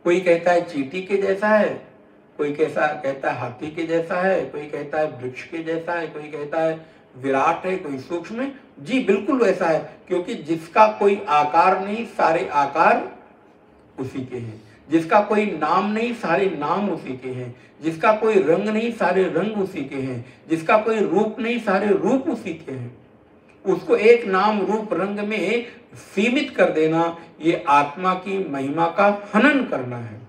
Speaker 1: कोई कहता है चींटी के जैसा है, कोई कैसा कहता है हाथी के जैसा है, कोई कहता है वृक्ष के जैसा है, कोई कहता है विराट है, कोई सूक्ष्म है। जी बिल्कुल वैसा है, क्योंकि जिसका कोई आकार नहीं, सारे आकार उसी के हैं। जिसका कोई नाम नहीं, सारे नाम उसी के हैं। जिसका कोई रंग नहीं, सारे रंग उसी के हैं। जिसका कोई रूप नहीं, सारे रूप उसी के हैं। उसको एक नाम रूप रंग में सीमित कर देना, ये आत्मा की महिमा का हनन करना है।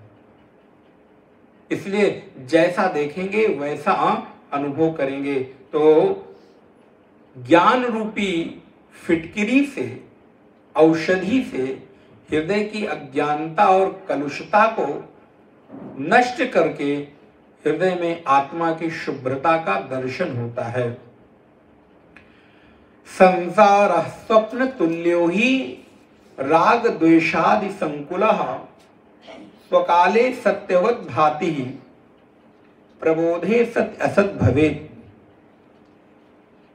Speaker 1: इसलिए जैसा देखेंगे वैसा अनुभव करेंगे। तो ज्ञान रूपी फिटकिरी से, औषधि से हृदय की अज्ञानता और कलुषता को नष्ट करके हृदय में आत्मा की शुभ्रता का दर्शन होता है। संसार स्वप्न तुल्यो ही राग द्वेषादि संकुलः स्वकाले सत्यवत भाति प्रबोधे सत्य असत भवेत्।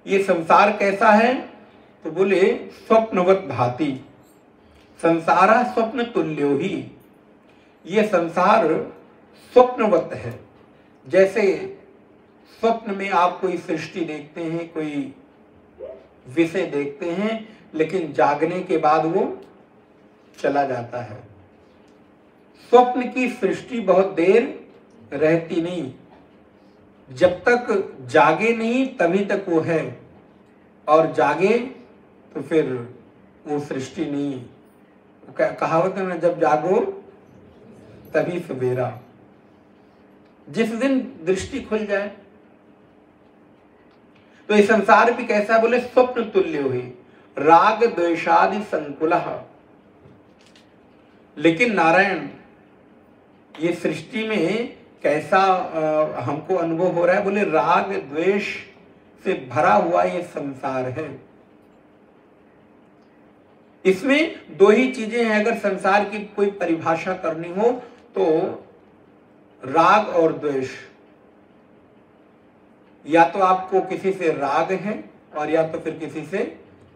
Speaker 1: ये संसार कैसा है? तो बोले स्वप्नवत भाति। संसारा स्वप्न तुल्यो ही, ये संसार स्वप्नवत है। जैसे स्वप्न में आप कोई सृष्टि देखते हैं, कोई विषय देखते हैं, लेकिन जागने के बाद वो चला जाता है। स्वप्न की सृष्टि बहुत देर रहती नहीं, जब तक जागे नहीं तभी तक वो है, और जागे तो फिर वो सृष्टि नहीं। कहावत है ना, जब जागो तभी सवेरा। जिस दिन दृष्टि खुल जाए। तो ये संसार भी कैसा, बोले स्वप्न तुल्य हुई राग द्वेषादि संकुलः। लेकिन नारायण, ये सृष्टि में कैसा हमको अनुभव हो रहा है? बोले राग द्वेष से भरा हुआ ये संसार है। इसमें दो ही चीजें हैं, अगर संसार की कोई परिभाषा करनी हो तो राग और द्वेष। या तो आपको किसी से राग है और या तो फिर किसी से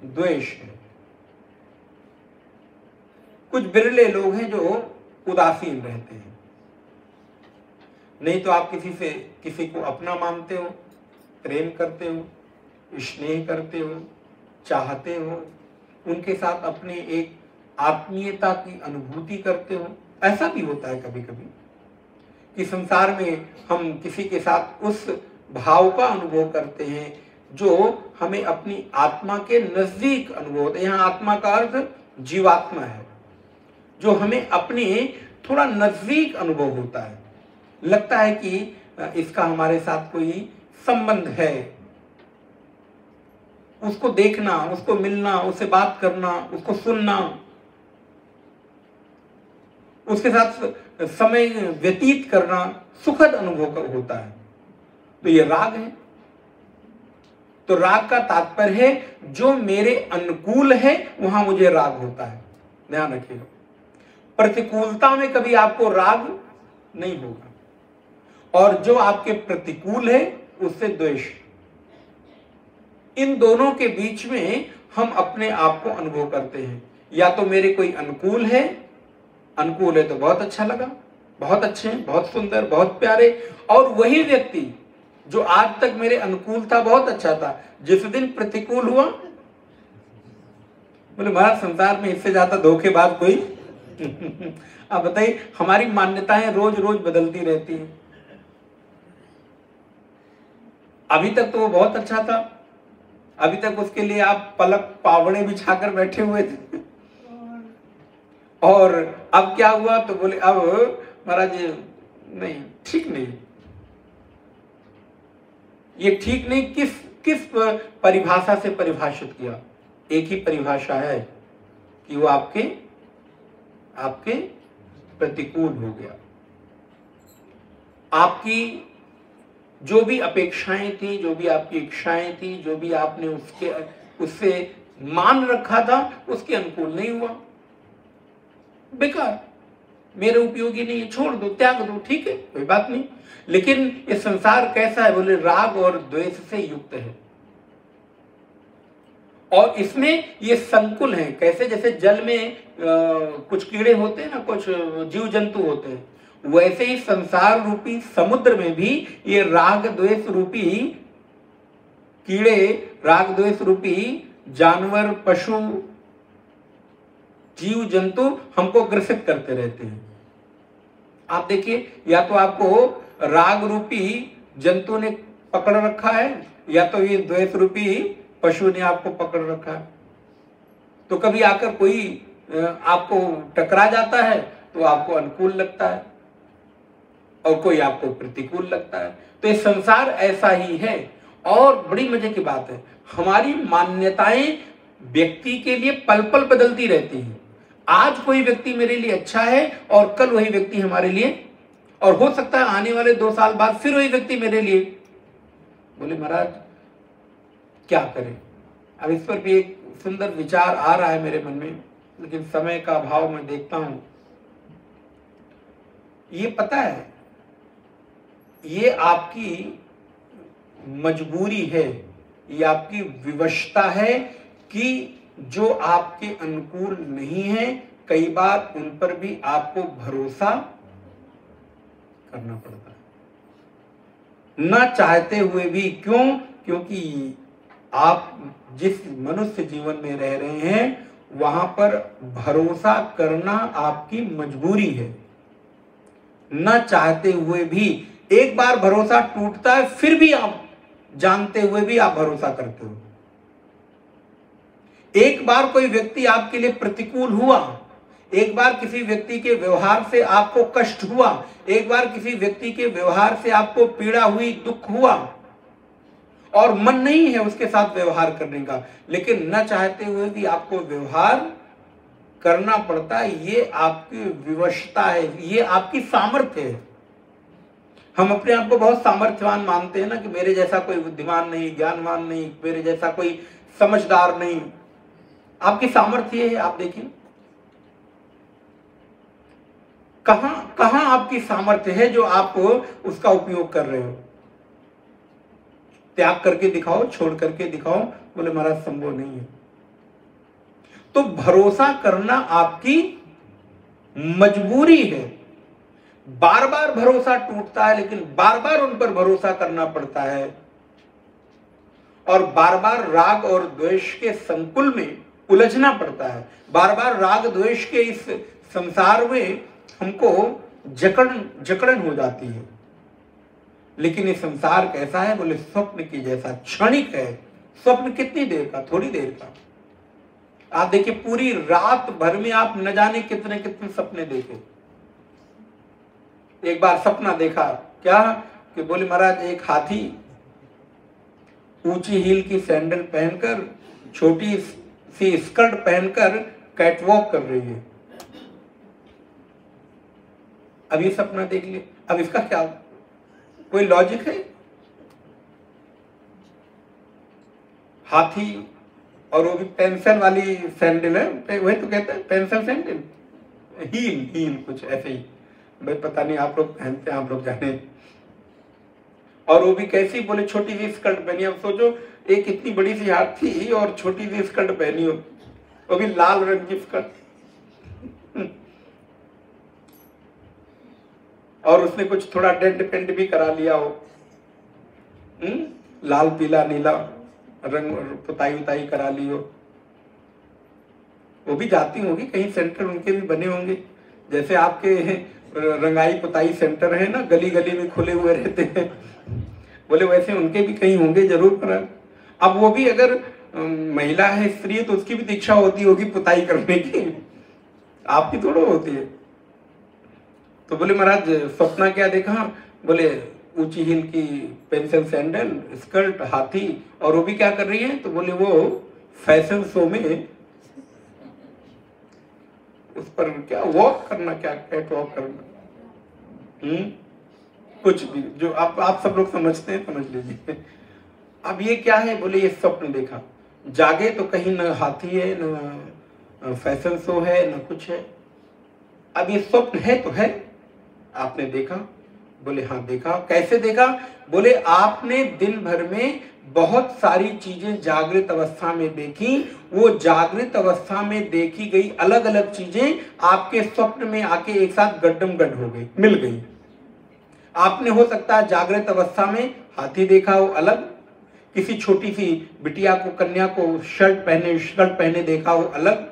Speaker 1: द्वेष है। कुछ बिरले लोग हैं जो उदासीन रहते हैं। नहीं तो आप किसी को अपना मानते हो, प्रेम करते हो, स्नेह करते हो, चाहते हो, उनके साथ अपने एक आत्मीयता की अनुभूति करते हो। ऐसा भी होता है कभी कभी कि संसार में हम किसी के साथ उस भाव का अनुभव करते हैं जो हमें अपनी आत्मा के नजदीक अनुभव होता है। यहाँ आत्मा का अर्थ जीवात्मा है, जो हमें अपने थोड़ा नजदीक अनुभव होता है। लगता है कि इसका हमारे साथ कोई संबंध है। उसको देखना, उसको मिलना, उससे बात करना, उसको सुनना, उसके साथ समय व्यतीत करना सुखद अनुभव होता है। तो ये राग है। तो राग का तात्पर्य है जो मेरे अनुकूल है वहां मुझे राग होता है। ध्यान रखिएगा, प्रतिकूलता में कभी आपको राग नहीं होगा, और जो आपके प्रतिकूल है उससे द्वेष। इन दोनों के बीच में हम अपने आप को अनुभव करते हैं। या तो मेरे कोई अनुकूल है तो बहुत अच्छा लगा, बहुत अच्छे हैं, बहुत सुंदर, बहुत प्यारे, और वही व्यक्ति जो आज तक मेरे अनुकूल था बहुत अच्छा था, जिस दिन प्रतिकूल हुआ बोले महाराज संसार में इससे ज्यादा धोखेबाज कोई अब बताइए, हमारी मान्यताएं रोज रोज बदलती रहती हैं। अभी तक तो वो बहुत अच्छा था, अभी तक उसके लिए आप पलक पावड़े बिछाकर बैठे हुए थे, और अब क्या हुआ तो बोले अब महाराज नहीं, ठीक नहीं। ये ठीक नहीं किस किस परिभाषा से परिभाषित किया? एक ही परिभाषा है कि वो आपके आपके प्रतिकूल हो गया। आपकी जो भी अपेक्षाएं थी, जो भी आपकी इच्छाएं थी, जो भी आपने उससे मान रखा था, उसके अनुकूल नहीं हुआ, बेकार, मेरे उपयोगी नहीं है, छोड़ दो, त्याग दो, ठीक है, कोई बात नहीं। लेकिन ये संसार कैसा है? बोले राग और द्वेष से युक्त है, और इसमें ये संकुल है। कैसे? जैसे जल में कुछ कीड़े होते हैं ना, कुछ जीव जंतु होते हैं, वैसे ही संसार रूपी समुद्र में भी ये राग द्वेष रूपी कीड़े, राग द्वेष रूपी जानवर, पशु, जीव जंतु हमको ग्रसित करते रहते हैं। आप देखिए, या तो आपको राग रूपी जंतु ने पकड़ रखा है, या तो ये द्वेष रूपी पशु ने आपको पकड़ रखा है। तो कभी आकर कोई आपको टकरा जाता है तो आपको अनुकूल लगता है, और कोई आपको प्रतिकूल लगता है। तो ये संसार ऐसा ही है। और बड़ी मजे की बात है, हमारी मान्यताएं व्यक्ति के लिए पल पल बदलती रहती हैं। आज कोई व्यक्ति मेरे लिए अच्छा है और कल वही व्यक्ति हमारे लिए, और हो सकता है आने वाले 2 साल बाद फिर वही व्यक्ति मेरे लिए। बोले महाराज क्या करें? अब इस पर भी एक सुंदर विचार आ रहा है मेरे मन में, लेकिन समय का अभाव मैं देखता हूं। ये पता है, ये आपकी मजबूरी है, ये आपकी विवशता है कि जो आपके अनुकूल नहीं है, कई बार उन पर भी आपको भरोसा करना पड़ता है, ना चाहते हुए भी। क्यों? क्योंकि आप जिस मनुष्य जीवन में रह रहे हैं, वहां पर भरोसा करना आपकी मजबूरी है, ना चाहते हुए भी। एक बार भरोसा टूटता है, फिर भी आप जानते हुए भी आप भरोसा करते हो। एक बार कोई व्यक्ति आपके लिए प्रतिकूल हुआ, एक बार किसी व्यक्ति के व्यवहार से आपको कष्ट हुआ, एक बार किसी व्यक्ति के व्यवहार से आपको पीड़ा हुई, दुख हुआ, और मन नहीं है उसके साथ व्यवहार करने का, लेकिन न चाहते हुए भी आपको व्यवहार करना पड़ता है। ये आपकी विवशता है, ये आपकी सामर्थ्य है। हम अपने आप को बहुत सामर्थ्यवान मानते हैं ना, कि मेरे जैसा कोई बुद्धिमान नहीं, ज्ञानवान नहीं, मेरे जैसा कोई समझदार नहीं। आपकी सामर्थ्य है, आप देखिए कहां आपकी सामर्थ्य है जो आप उसका उपयोग कर रहे हो। त्याग करके दिखाओ, छोड़ करके दिखाओ। बोले महाराज संभव नहीं है। तो भरोसा करना आपकी मजबूरी है। बार बार भरोसा टूटता है, लेकिन बार बार उन पर भरोसा करना पड़ता है, और बार बार राग और द्वेष के संकुल में उलझना पड़ता है। बार बार राग द्वेष के इस संसार में हमको जकड़न हो जाती है। लेकिन ये संसार कैसा है? बोले स्वप्न की जैसा, क्षणिक है। स्वप्न कितनी देर का? थोड़ी देर का। आप देखिए, पूरी रात भर में आप न जाने कितने कितने सपने देखे। एक बार सपना देखा क्या कि बोले महाराज एक हाथी ऊंची हील की सैंडल पहनकर, छोटी सी स्कर्ट पहनकर कैटवॉक कर रही है। अब ये सपना देख लिया, अब इसका क्या कोई लॉजिक है? हाथी, और वो भी पेंसिल वाली सैंडल है, वही तो कहते हैं पेंसिल सैंडल, हील कुछ ऐसे ही, भाई पता नहीं, आप लोग पहनते हैं, आप लोग जाने। और वो भी कैसी? बोले छोटी सी स्कर्ट पहनी। अब सोचो, एक इतनी बड़ी सी हाथी और छोटी सी स्कर्ट पहनी हो, वो भी लाल रंग की स्कर्ट, और उसने कुछ थोड़ा डेंट पेंट भी करा लिया हो। लाल पीला नीला रंग पुताई उताई करा ली हो। वो भी जाती होंगी, कहीं सेंटर उनके भी बने होंगे, जैसे आपके रंगाई पुताई सेंटर है ना, गली गली में खुले हुए रहते हैं, बोले वैसे उनके भी कहीं होंगे जरूर। पर अब वो भी अगर महिला है, स्त्री है, तो उसकी भी दीक्षा होती होगी पुताई करने की, आपकी थोड़ा होती है। तो बोले महाराज सपना क्या देखा? बोले ऊंची हिल की पेंसिल सैंडल, स्कर्ट, हाथी, और वो भी क्या कर रही है? तो बोले वो फैशन शो में उस पर क्या वॉक करना, क्या कैट वॉक करना, कुछ भी जो आप सब लोग समझते हैं समझ लीजिए। अब ये क्या है? बोले ये स्वप्न देखा। जागे तो कहीं न हाथी है, न फैशन शो है, न कुछ है। अब ये स्वप्न है तो है, आपने देखा? बोले हाँ देखा। कैसे देखा? बोले आपने दिन भर में बहुत सारी चीजें जागृत अवस्था में देखी, वो जागृत अवस्था में देखी गई अलग अलग चीजें आपके स्वप्न में आके एक साथ गड्डम गड्ढ हो गई, मिल गई। आपने हो सकता है जागृत अवस्था में हाथी देखा हो अलग, किसी छोटी सी बिटिया को, कन्या को शर्ट पहने देखा हो अलग,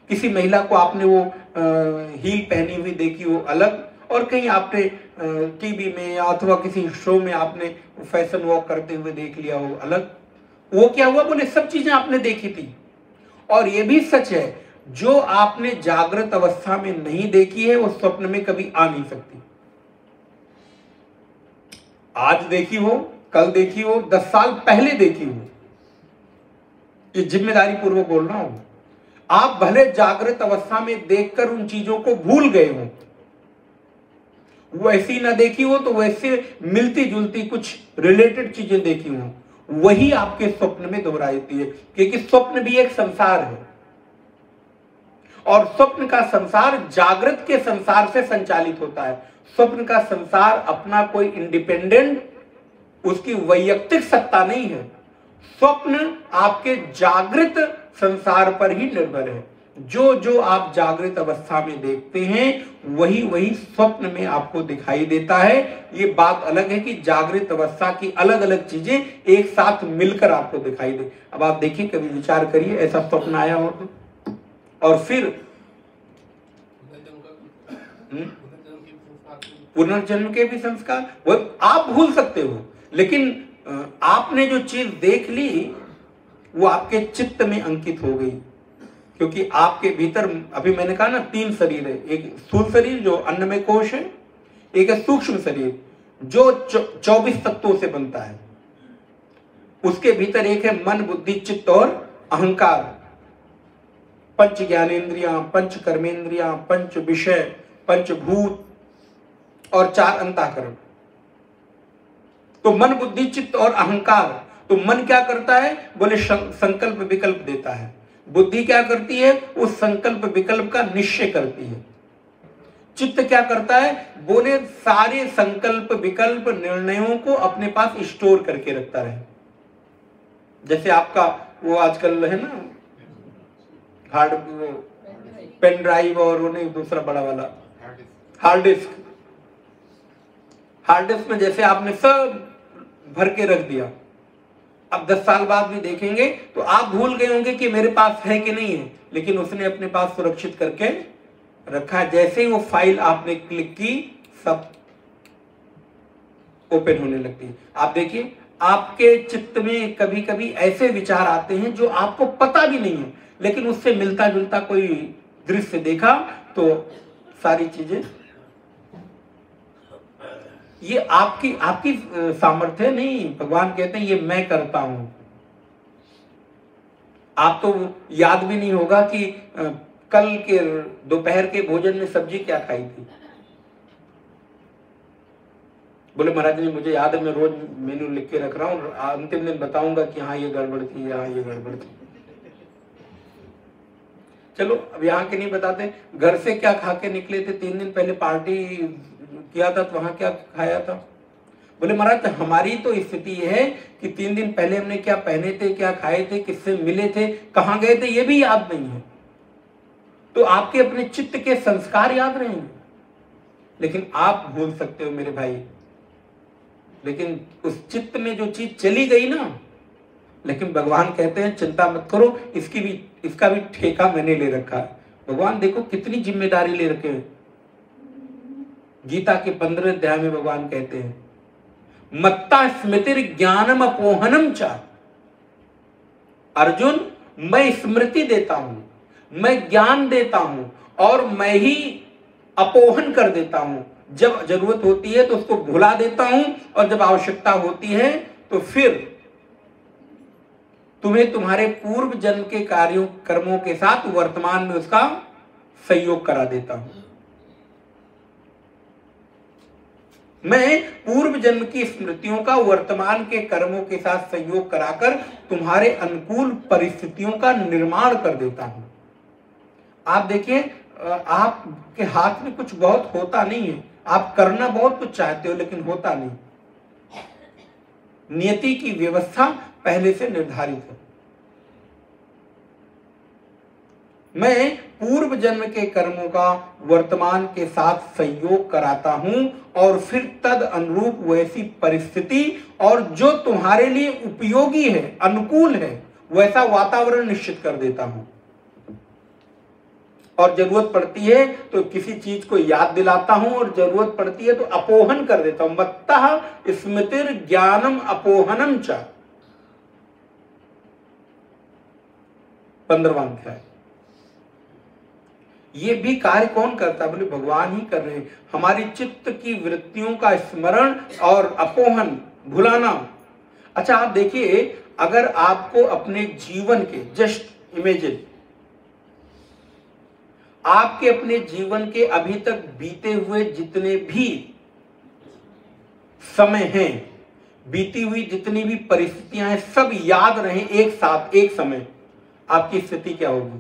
Speaker 1: किसी महिला को आपने वो हील पहनी हुई देखी हो अलग, और कहीं आपने टीवी में या अथवा किसी शो में आपने फैशन वॉक करते हुए देख लिया हो अलग। वो क्या हुआ? बोले सब चीजें आपने देखी थी। और ये भी सच है, जो आपने जागृत अवस्था में नहीं देखी है वो स्वप्न में कभी आ नहीं सकती। आज देखी हो, कल देखी हो, 10 साल पहले देखी हो, ये जिम्मेदारी पूर्वक बोल रहा हूं। आप भले जागृत अवस्था में देखकर उन चीजों को भूल गए हो, वैसी ना देखी हो तो वैसे मिलती जुलती कुछ रिलेटेड चीजें देखी हो, वही आपके स्वप्न में दोहराती है। क्योंकि स्वप्न भी एक संसार है, और स्वप्न का संसार जागृत के संसार से संचालित होता है। स्वप्न का संसार अपना कोई इंडिपेंडेंट, उसकी वैयक्तिक सत्ता नहीं है। स्वप्न आपके जागृत संसार पर ही निर्भर है। जो जो आप जागृत अवस्था में देखते हैं वही वही स्वप्न में आपको दिखाई देता है। ये बात अलग है कि जागृत अवस्था की अलग अलग चीजें एक साथ मिलकर आपको दिखाई दे। अब आप देखिए, कभी विचार करिए, ऐसा स्वप्न आया हो तो, और फिर पुनर्जन्म के भी संस्कार वो आप भूल सकते हो, लेकिन आपने जो चीज देख ली वो आपके चित्त में अंकित हो गई। क्योंकि आपके भीतर, अभी मैंने कहा ना, 3 शरीर है। एक स्थूल शरीर जो अन्नमय कोश है, एक है सूक्ष्म शरीर जो 24 तत्वों से बनता है, उसके भीतर एक है मन, बुद्धि, चित्त और अहंकार, पंच ज्ञानेन्द्रियां, पंच कर्मेंद्रियां, पंच विषय, पंचभूत और 4 अंतःकरण। तो मन, बुद्धि, चित्त और अहंकार। तो मन क्या करता है? बोले संकल्प विकल्प देता है। बुद्धि क्या करती है? उस संकल्प विकल्प का निश्चय करती है। चित्त क्या करता है? बोले सारे संकल्प विकल्प निर्णयों को अपने पास स्टोर करके रखता रहे। जैसे आपका वो आजकल है ना हार्ड पेन ड्राइव, और वो नहीं, दूसरा बड़ा वाला हार्ड डिस्क। हार्ड डिस्क में जैसे आपने सब भर के रख दिया, अब 10 साल बाद भी देखेंगे तो आप भूल गए होंगे कि मेरे पास है कि नहीं है, लेकिन उसने अपने पास सुरक्षित करके रखा है। जैसे ही वो फाइल आपने क्लिक की, सब ओपन होने लगती है। आप देखिए, आपके चित्त में कभी कभी ऐसे विचार आते हैं जो आपको पता भी नहीं है, लेकिन उससे मिलता जुलता कोई दृश्य देखा तो सारी चीजें, ये आपकी सामर्थ्य नहीं। भगवान कहते हैं ये मैं करता हूं। आप तो याद भी नहीं होगा कि कल के दोपहर के भोजन में सब्जी क्या खाई थी। बोले महाराज जी मुझे याद है, मैं रोज मेन्यू लिख के रख रहा हूं, अंतिम दिन बताऊंगा कि हाँ ये गड़बड़ थी, हाँ ये गड़बड़ थी। चलो अब यहाँ के नहीं बताते, घर से क्या खा के निकले थे, 3 दिन पहले पार्टी किया था तो वहां क्या खाया था। बोले महाराज हमारी तो स्थिति है कि 3 दिन पहले हमने क्या पहने थे, क्या खाए थे, किससे मिले थे, कहां गए थे, ये भी याद नहीं है। तो आपके अपने चित्त के संस्कार याद रहेंगे, लेकिन आप भूल सकते हो मेरे भाई। लेकिन उस चित्त में जो चीज चली गई ना, लेकिन भगवान कहते हैं चिंता मत करो, इसका भी ठेका मैंने ले रखा है। भगवान देखो कितनी जिम्मेदारी ले रखे हैं। गीता के 15वें अध्याय में भगवान कहते हैं मत्ता स्मृतिर ज्ञानम अपोहनम चा। अर्जुन, मैं स्मृति देता हूं, मैं ज्ञान देता हूं और मैं ही अपोहन कर देता हूं। जब जरूरत होती है तो उसको भुला देता हूं और जब आवश्यकता होती है तो फिर तुम्हें तुम्हारे पूर्व जन्म के कार्यों कर्मों के साथ वर्तमान में उसका संयोग करा देता हूं। मैं पूर्व जन्म की स्मृतियों का वर्तमान के कर्मों के साथ संयोग कराकर तुम्हारे अनुकूल परिस्थितियों का निर्माण कर देता हूं। आप देखिए, आपके हाथ में कुछ बहुत होता नहीं है, आप करना बहुत कुछ चाहते हो लेकिन होता नहीं। नियति की व्यवस्था पहले से निर्धारित है। मैं पूर्व जन्म के कर्मों का वर्तमान के साथ संयोग कराता हूं और फिर तद अनुरूप वैसी परिस्थिति और जो तुम्हारे लिए उपयोगी है, अनुकूल है, वैसा वातावरण निश्चित कर देता हूं। और जरूरत पड़ती है तो किसी चीज को याद दिलाता हूं और जरूरत पड़ती है तो अपोहन कर देता हूं। मत्तः स्मृतिर ज्ञानम अपोहनम च। 15वां अध्याय। ये भी कार्य कौन करता है? बोले भगवान ही कर रहे हैं। हमारी चित्त की वृत्तियों का स्मरण और अपोहन, भुलाना। अच्छा आप देखिए, अगर आपको अपने जीवन के, जस्ट इमेजिन, आपके अपने जीवन के अभी तक बीते हुए जितने भी समय हैं, बीती हुई जितनी भी परिस्थितियां हैं, सब याद रहें एक साथ एक समय, आपकी स्थिति क्या होगी?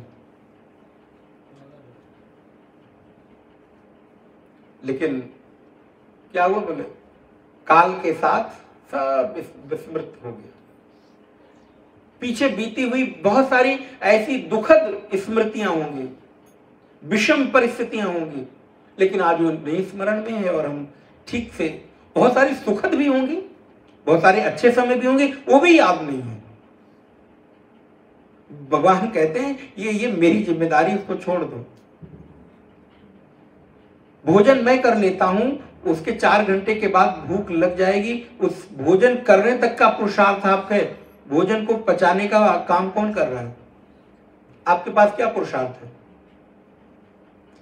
Speaker 1: लेकिन क्या हुआ? बोले काल के साथ सब विस्मृत हो गया। पीछे बीती हुई बहुत सारी ऐसी दुखद स्मृतियां होंगी, विषम परिस्थितियां होंगी, लेकिन आज वो नहीं स्मरण में है और हम ठीक से, बहुत सारी सुखद भी होंगी, बहुत सारे अच्छे समय भी होंगे, वो भी याद नहीं है। भगवान कहते हैं ये मेरी जिम्मेदारी, उसको छोड़ दो। भोजन मैं कर लेता हूं, उसके 4 घंटे के बाद भूख लग जाएगी। उस भोजन करने तक का पुरुषार्थ आपका है, भोजन को पचाने का काम कौन कर रहा है? आपके पास क्या पुरुषार्थ है?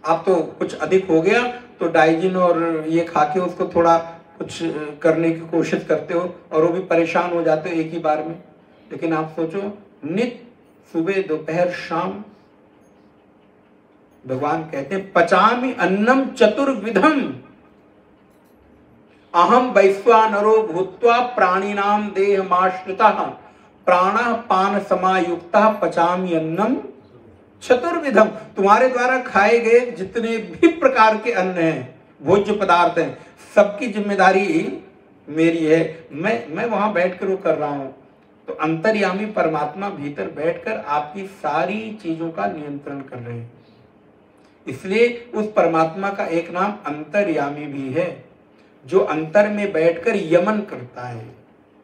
Speaker 1: आप तो कुछ अधिक हो गया तो डाइजिन और ये खा के उसको थोड़ा कुछ करने की कोशिश करते हो और वो भी परेशान हो जाते हो एक ही बार में। लेकिन आप सोचो, नित्य सुबह दोपहर शाम, भगवान कहते हैं पचामि अन्नम चतुर्विधम अहम वैश्वानरो भूत्वा प्राणिनाम देहमाश्रितः प्राणः पान समायुक्तः पचामि अन्नम चतुर्विधम। तुम्हारे द्वारा खाए गए जितने भी प्रकार के अन्न हैं, भोज्य पदार्थ हैं, सबकी जिम्मेदारी मेरी है। मैं वहां बैठकर वो कर रहा हूं। तो अंतर्यामी परमात्मा भीतर बैठकर आपकी सारी चीजों का नियंत्रण कर रहे हैं। इसलिए उस परमात्मा का एक नाम अंतर्यामी भी है, जो अंतर में बैठकर यमन करता है,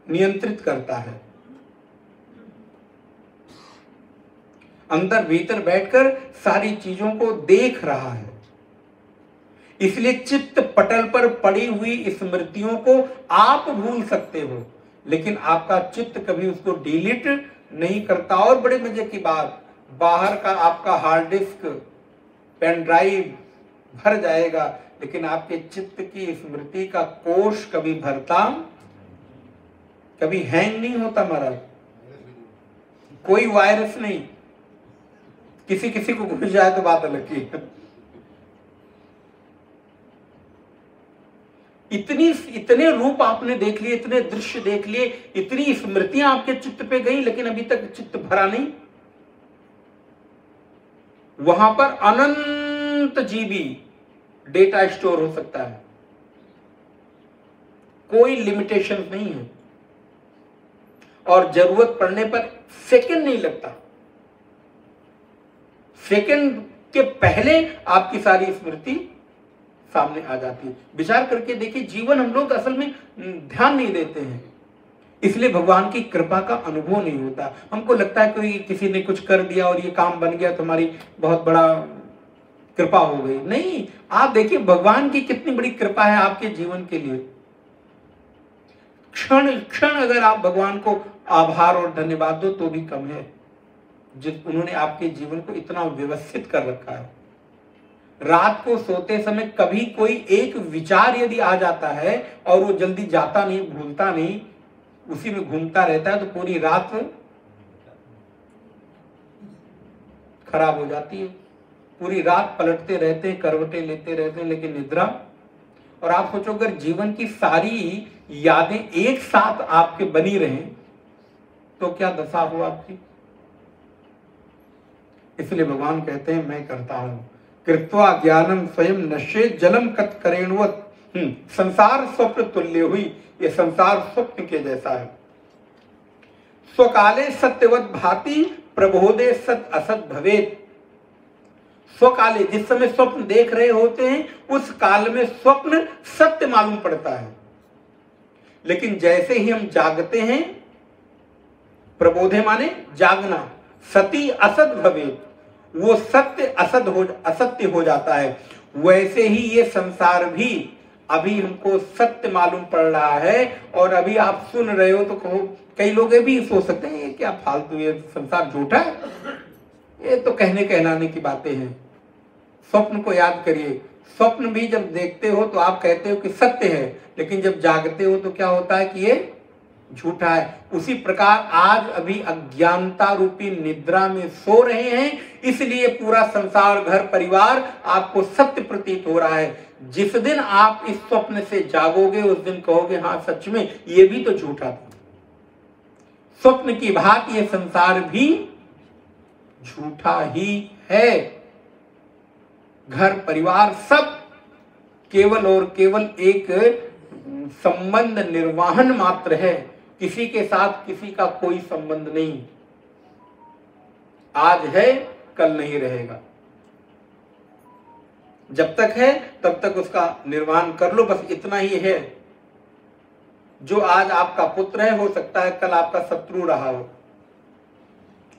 Speaker 1: नियंत्रित करता है। अंदर भीतर बैठकर सारी चीजों को देख रहा है। इसलिए चित्त पटल पर पड़ी हुई स्मृतियों को आप भूल सकते हो, लेकिन आपका चित्त कभी उसको डिलीट नहीं करता। और बड़े मजे की बात, बाहर का आपका हार्ड डिस्क, पेन ड्राइव भर जाएगा, लेकिन आपके चित्त की स्मृति का कोश कभी भरता, कभी हैंग नहीं होता महाराज। कोई वायरस नहीं, किसी किसी को घुस जाए तो बात अलग की। इतने रूप आपने देख लिए, इतने दृश्य देख लिए, इतनी स्मृतियां आपके चित्त पे गई, लेकिन अभी तक चित्त भरा नहीं। वहां पर अनंत जीबी डेटा स्टोर हो सकता है, कोई लिमिटेशन नहीं है, और जरूरत पड़ने पर सेकंड नहीं लगता। सेकंड के पहले आपकी सारी स्मृति सामने आ जाती है। विचार करके देखिए, जीवन हम लोग असल में ध्यान नहीं देते हैं, इसलिए भगवान की कृपा का अनुभव नहीं होता। हमको लगता है कोई किसी ने कुछ कर दिया और ये काम बन गया तो हमारी बहुत बड़ा कृपा हो गई। नहीं, आप देखिए भगवान की कितनी बड़ी कृपा है आपके जीवन के लिए। क्षण क्षण अगर आप भगवान को आभार और धन्यवाद दो तो भी कम है, जिस उन्होंने आपके जीवन को इतना व्यवस्थित कर रखा है। रात को सोते समय कभी कोई एक विचार यदि आ जाता है और वो जल्दी जाता नहीं, भूलता नहीं, उसी में घूमता रहता है, तो पूरी रात खराब हो जाती है। पूरी रात पलटते रहते हैं, करवटें लेते रहते हैं, लेकिन निद्रा। और आप सोचो अगर जीवन की सारी यादें एक साथ आपके बनी रहें तो क्या दशा हो आपकी। इसलिए भगवान कहते हैं मैं करता हूं, कृत्वा ज्ञानम स्वयं नश्येत जलम कत करेणुवत। संसार स्वप्न तुल्य हुई, ये संसार स्वप्न के जैसा है। स्वकाले सत्यवत भाति प्रबोधे सत असत भवेत। स्वकाले, जिस समय स्वप्न देख रहे होते हैं उस काल में स्वप्न सत्य मालूम पड़ता है, लेकिन जैसे ही हम जागते हैं, प्रबोधे माने जागना, सती असत भवेत, वो सत्य असत्य हो जाता है। वैसे ही ये संसार भी अभी हमको सत्य मालूम पड़ रहा है। और अभी आप सुन रहे हो तो कहो, कई लोग ये भी सोच सकते हैं ये क्या फालतू, ये संसार झूठा है, ये तो कहने कहलाने की बातें हैं। स्वप्न को याद करिए, स्वप्न भी जब देखते हो तो आप कहते हो कि सत्य है, लेकिन जब जागते हो तो क्या होता है कि ये झूठा है। उसी प्रकार आज अभी अज्ञानता रूपी निद्रा में सो रहे हैं, इसलिए पूरा संसार, घर परिवार आपको सत्य प्रतीत हो रहा है। जिस दिन आप इस स्वप्न से जागोगे उस दिन कहोगे हाँ सच में ये भी तो झूठा था। स्वप्न की भांति ये संसार भी झूठा ही है। घर परिवार सब केवल और केवल एक संबंध निर्वाहन मात्र है, किसी के साथ किसी का कोई संबंध नहीं। आज है कल नहीं रहेगा, जब तक है तब तक उसका निर्वाहन कर लो, बस इतना ही है। जो आज आपका पुत्र है हो सकता है कल आपका शत्रु रहा हो,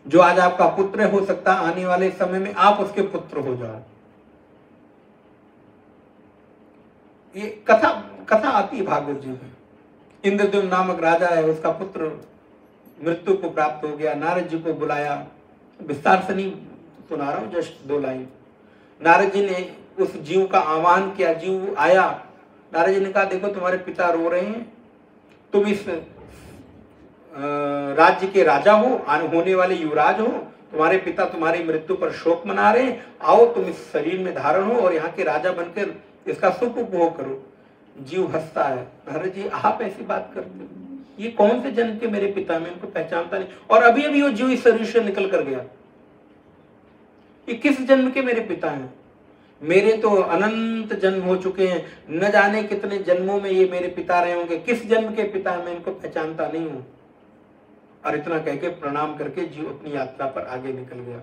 Speaker 1: जो आज आपका पुत्र है हो सकता है आने वाले समय में आप उसके पुत्र हो जाओ। ये कथा आती है भागवत जी में। इंद्रद्युम्न नामक राजा है, उसका पुत्र मृत्यु को प्राप्त हो गया, नारद जी को बुलाया। विस्तार से नहीं सुना रहा हूं, जस्ट 2 लाइन। नारद जी ने उस जीव का आह्वान किया, जीव आया। नारद जी ने कहा देखो तुम्हारे पिता रो रहे हैं, तुम इस राज्य के राजा हो, होने वाले युवराज हो, तुम्हारे पिता तुम्हारी मृत्यु पर शोक मना रहे हैं, आओ तुम इस शरीर में धारण हो और यहाँ के राजा बनकर इसका सुख उपभोग करो। जीव हंसता है, नारद जी आप ऐसी बात करते, ये कौन से जन्म के मेरे पिता, मैं इनको पहचानता नहीं, और अभी अभी वो जीव इस शरीर से निकल कर गया, ये किस जन्म के मेरे पिता हैं? मेरे तो अनंत जन्म हो चुके हैं, न जाने कितने जन्मों में ये मेरे पिता रहे होंगे, किस जन्म के पिता हैं, मैं इनको पहचानता नहीं हूं। और इतना कह के प्रणाम करके जीव अपनी यात्रा पर आगे निकल गया।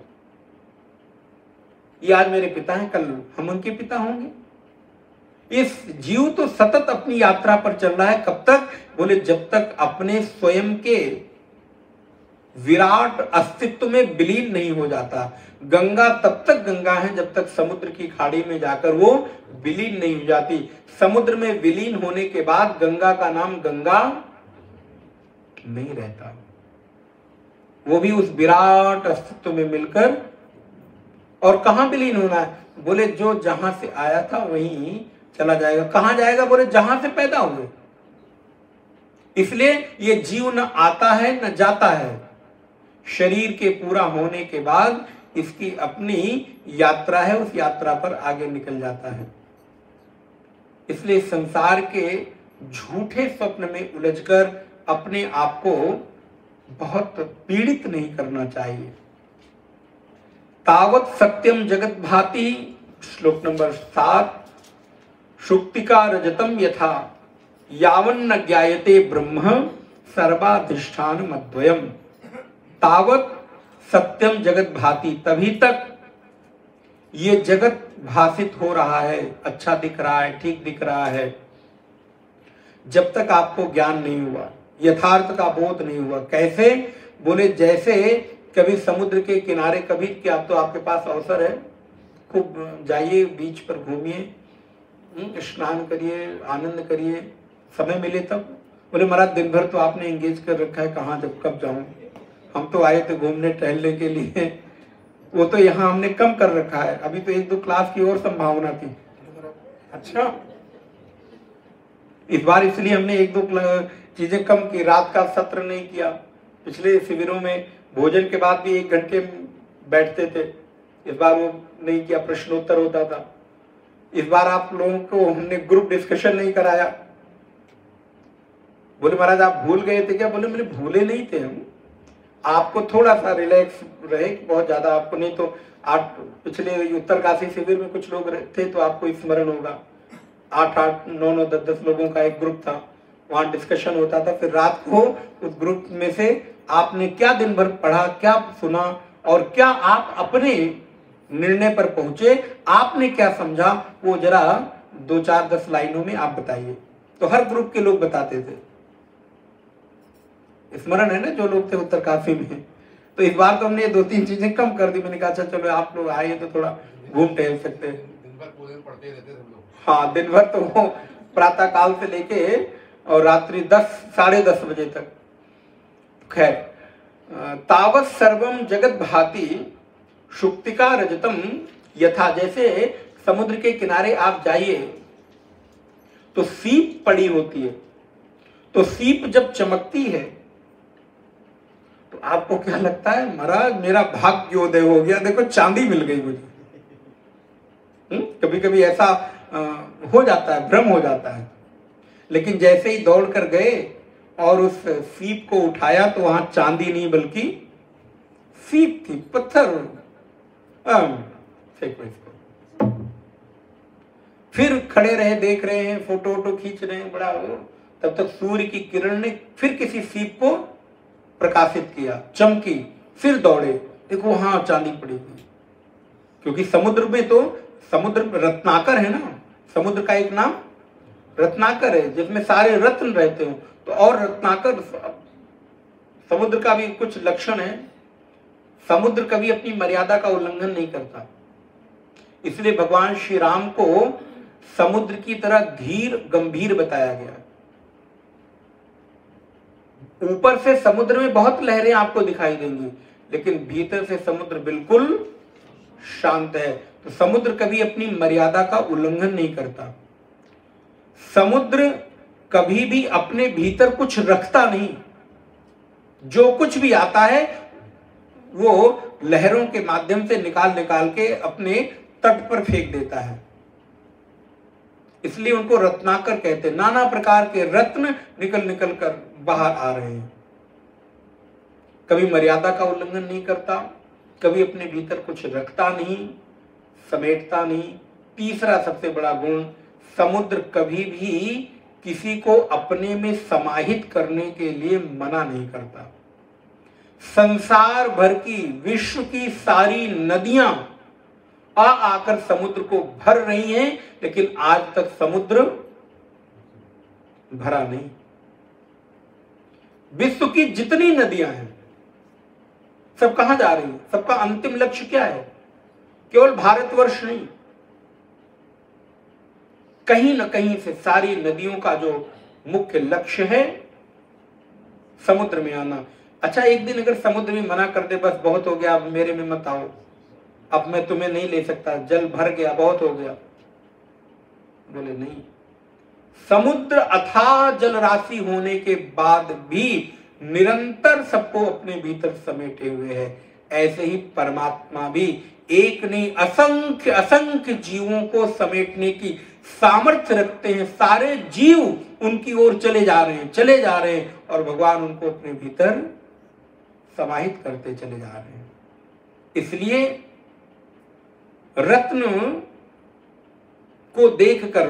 Speaker 1: ये आज मेरे पिता हैं, कल हम उनके पिता होंगे। इस जीव तो सतत अपनी यात्रा पर चल रहा है। कब तक? बोले जब तक अपने स्वयं के विराट अस्तित्व में विलीन नहीं हो जाता। गंगा तब तक गंगा है जब तक समुद्र की खाड़ी में जाकर वो विलीन नहीं हो जाती। समुद्र में विलीन होने के बाद गंगा का नाम गंगा नहीं रहता, वो भी उस विराट अस्तित्व में मिलकर। और कहां विलीन होना है? बोले जो जहां से आया था वहीं चला जाएगा। कहां जाएगा? बोले जहां से पैदा हुए। इसलिए ये जीव न आता है न जाता है, शरीर के पूरा होने के बाद इसकी अपनी यात्रा है, उस यात्रा पर आगे निकल जाता है। इसलिए संसार के झूठे स्वप्न में उलझकर अपने आप को बहुत पीड़ित नहीं करना चाहिए। तावत सत्यम जगत भाति, श्लोक नंबर 7, शुक्तिका रजतम यथा यावन्न ज्ञायते ब्रह्म सर्वाधिष्ठान मद्वयम। तावत सत्यम जगत भाति, तभी तक ये जगत भासित हो रहा है, अच्छा दिख रहा है, ठीक दिख रहा है, जब तक आपको ज्ञान नहीं हुआ, यथार्थ का बोध नहीं हुआ। कैसे? बोले जैसे कभी समुद्र के किनारे, कभी क्या तो आपके पास अवसर है, खूब जाइए, बीच पर घूमिए, स्नान करिए, आनंद करिए, समय मिले तब। बोले महाराज दिन भर तो आपने एंगेज कर रखा है, कहाँ जब कब जाऊं, हम तो आए थे घूमने टहलने के लिए, वो तो यहाँ हमने कम कर रखा है, अभी तो 1-2 क्लास की और संभावना थी। अच्छा, इस बार इसलिए हमने 1-2 चीजें कम की, रात का सत्र नहीं किया। पिछले शिविरों में भोजन के बाद भी 1 घंटे बैठते थे, इस बार वो नहीं किया, प्रश्नोत्तर होता था। इस बार आप लोगों को हमने ग्रुप डिस्कशन नहीं कराया। बोले महाराज आप भूल गए थे क्या? बोले मैंने भूले नहीं थे हम, आपको थोड़ा सा रिलैक्स रहे, बहुत ज्यादा आपको नहीं तो आप पिछले उत्तरकाशी शिविर में कुछ लोग थे तो आपको स्मरण होगा, 8-8, 9-9, 10-10 लोगों का एक ग्रुप था, वहां डिस्कशन होता था। फिर रात को उस ग्रुप में से आपने क्या दिन भर पढ़ा, क्या सुना और क्या आप अपने निर्णय पर पहुंचे, आपने क्या समझा, वो जरा 2-4-10 लाइनों में आप बताइए। तो हर ग्रुप के लोग बताते थे, स्मरण है ना जो लोग थे उत्तरकाशी में। तो इस बार तो हमने 2-3 चीजें कम कर दी। मैंने कहा अच्छा चलो आप लोग आए तो थोड़ा घूम टहल सकते हैं।
Speaker 2: दिन भर पूरे दिन पढ़ते रहते सब लोग।
Speaker 1: हाँ, दिन भर तो वो प्रातः काल से लेके और रात्रि 10, साढ़े 10 बजे तक। खैर, तावत सर्वम जगत भाति शुक्तिका रजतम यथा, जैसे समुद्र के किनारे आप जाइए तो सीप पड़ी होती है, तो सीप जब चमकती है तो आपको क्या लगता है? महाराज मेरा भाग्योदय हो गया, देखो चांदी मिल गई मुझे। कभी कभी ऐसा हो जाता है, भ्रम हो जाता है। लेकिन जैसे ही दौड़ कर गए और उस सीप को उठाया तो वहां चांदी नहीं बल्कि सीप थी, पत्थर। फेंको इसको। फिर खड़े रहे, देख रहे हैं, फोटो वोटो खींच रहे हैं, बड़ा हो। तब तक सूर्य की किरण ने फिर किसी सीप को प्रकाशित किया, चमकी, फिर दौड़े, देखो हाँ चांदी पड़ी हुई। क्योंकि समुद्र में तो, समुद्र रत्नाकर है ना, समुद्र का एक नाम रत्नाकर है, जिसमें सारे रत्न रहते हो। तो और रत्नाकर, समुद्र का भी कुछ लक्षण है, समुद्र कभी अपनी मर्यादा का उल्लंघन नहीं करता। इसलिए भगवान श्री राम को समुद्र की तरह धीर गंभीर बताया गया। ऊपर से समुद्र में बहुत लहरें आपको दिखाई देंगी, लेकिन भीतर से समुद्र बिल्कुल शांत है। तो समुद्र कभी अपनी मर्यादा का उल्लंघन नहीं करता। समुद्र कभी भी अपने भीतर कुछ रखता नहीं, जो कुछ भी आता है वो लहरों के माध्यम से निकाल निकाल के अपने तट पर फेंक देता है। इसलिए उनको रत्नाकर कहते हैं। नाना प्रकार के रत्न निकल निकल कर बाहर आ रहे हैं। कभी मर्यादा का उल्लंघन नहीं करता, कभी अपने भीतर कुछ रखता नहीं, समेटता नहीं। तीसरा सबसे बड़ा गुण, समुद्र कभी भी किसी को अपने में समाहित करने के लिए मना नहीं करता। संसार भर की, विश्व की सारी नदियां आकर समुद्र को भर रही हैं, लेकिन आज तक समुद्र भरा नहीं। विश्व की जितनी नदियां हैं सब कहां जा रही हैं? सबका अंतिम लक्ष्य क्या है? केवल भारतवर्ष नहीं, कहीं न कहीं से सारी नदियों का जो मुख्य लक्ष्य है समुद्र में आना। अच्छा, एक दिन अगर समुद्र में मना कर दे, बस बहुत हो गया, अब मेरे में मत आओ, अब मैं तुम्हें नहीं ले सकता, जल भर गया, बहुत हो गया। बोले नहीं, समुद्र अथाह जल राशि होने के बाद भी निरंतर सबको अपने भीतर समेटे हुए है। ऐसे ही परमात्मा भी एक नहीं असंख्य असंख्य जीवों को समेटने की सामर्थ्य रखते हैं। सारे जीव उनकी ओर चले जा रहे हैं, चले जा रहे हैं, और भगवान उनको अपने भीतर समाहित करते चले जा रहे हैं। इसलिए रत्न को देखकर,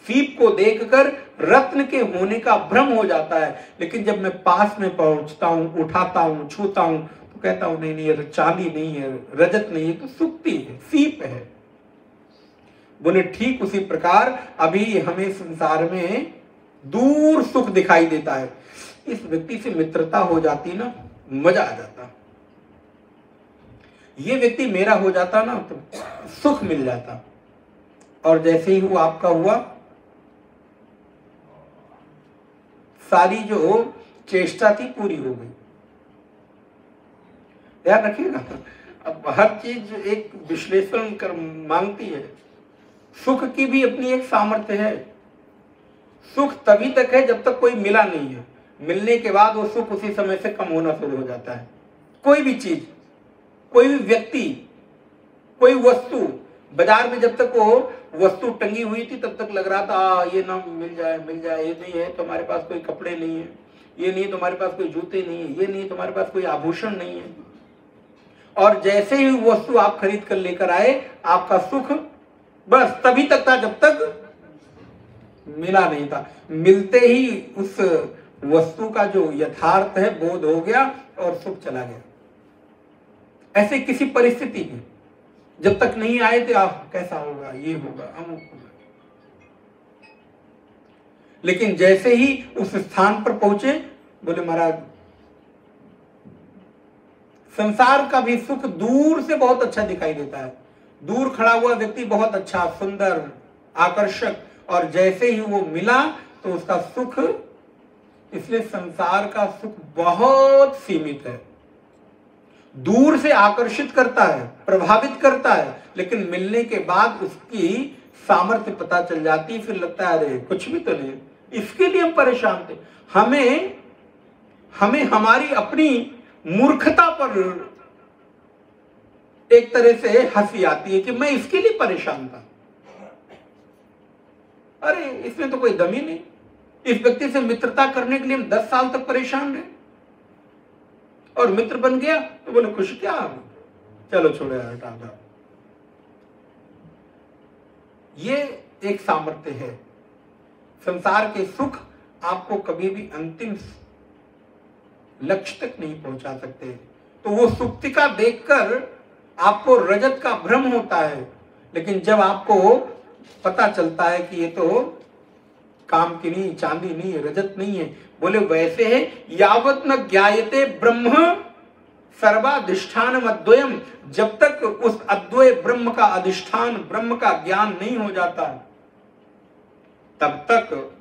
Speaker 1: सीप को देखकर रत्न के होने का भ्रम हो जाता है, लेकिन जब मैं पास में पहुंचता हूं, उठाता हूं, छूता हूं, तो कहता हूं नहीं नहीं, ये चांदी नहीं है, रजत नहीं है, तो सुक्ति है, सीप है। बोले ठीक उसी प्रकार अभी हमें संसार में दूर सुख दिखाई देता है, इस व्यक्ति से मित्रता हो जाती ना, मजा आ जाता। ये व्यक्ति मेरा हो जाता ना तो सुख मिल जाता। और जैसे ही वो आपका हुआ, सारी जो चेष्टा थी पूरी हो गई। ध्यान रखिएगा, अब हर चीज एक विश्लेषण कर मांगती है। सुख की भी अपनी एक सामर्थ्य है। सुख तभी तक है जब तक कोई मिला नहीं है, मिलने के बाद वो सुख उसी समय से कम होना शुरू हो जाता है। कोई भी चीज, कोई भी व्यक्ति, कोई वस्तु, बाजार में जब तक वो वस्तु टंगी हुई थी तब तक लग रहा था ये ना मिल जाए मिल जाए, ये नहीं है तो हमारे पास कोई कपड़े नहीं है, ये नहीं तो हमारे पास कोई जूते नहीं है, ये नहीं तो हमारे पास कोई आभूषण नहीं है। और जैसे ही वस्तु आप खरीद कर लेकर आए, आपका सुख बस तभी तक था जब तक मिला नहीं था। मिलते ही उस वस्तु का जो यथार्थ है बोध हो गया और सुख चला गया। ऐसे किसी परिस्थिति में जब तक नहीं आए थे, आप कैसा होगा, ये होगा, अमुक होगा, लेकिन जैसे ही उस स्थान पर पहुंचे, बोले महाराज संसार का भी सुख दूर से बहुत अच्छा दिखाई देता है। दूर खड़ा हुआ व्यक्ति बहुत अच्छा, सुंदर, आकर्षक, और जैसे ही वो मिला तो उसका सुख, इसलिए संसार का सुख बहुत सीमित है। दूर से आकर्षित करता है, प्रभावित करता है, लेकिन मिलने के बाद उसकी सामर्थ्य पता चल जाती, फिर लगता है अरे कुछ भी तो नहीं। इसके लिए हम परेशान थे। हमें हमारी अपनी मूर्खता पर एक तरह से हंसी आती है कि मैं इसके लिए परेशान था। अरे इसमें तो कोई दम ही नहीं। इस व्यक्ति से मित्रता करने के लिए हम 10 साल तक परेशान रहे, और मित्र बन गया तो बोले खुश क्या, चलो छोड़ो यार, हटा दो। ये एक सामर्थ्य है। संसार के सुख आपको कभी भी अंतिम लक्ष्य तक नहीं पहुंचा सकते। तो वो सुक्तिका देखकर आपको रजत का भ्रम होता है, लेकिन जब आपको पता चलता है कि ये तो काम की नहीं, चांदी नहीं है, रजत नहीं है, बोले वैसे है यावत न ज्ञायते ब्रह्म सर्वाधिष्ठान अद्वयम, जब तक उस अद्वय ब्रह्म का अधिष्ठान, ब्रह्म का ज्ञान नहीं हो जाता, तब तक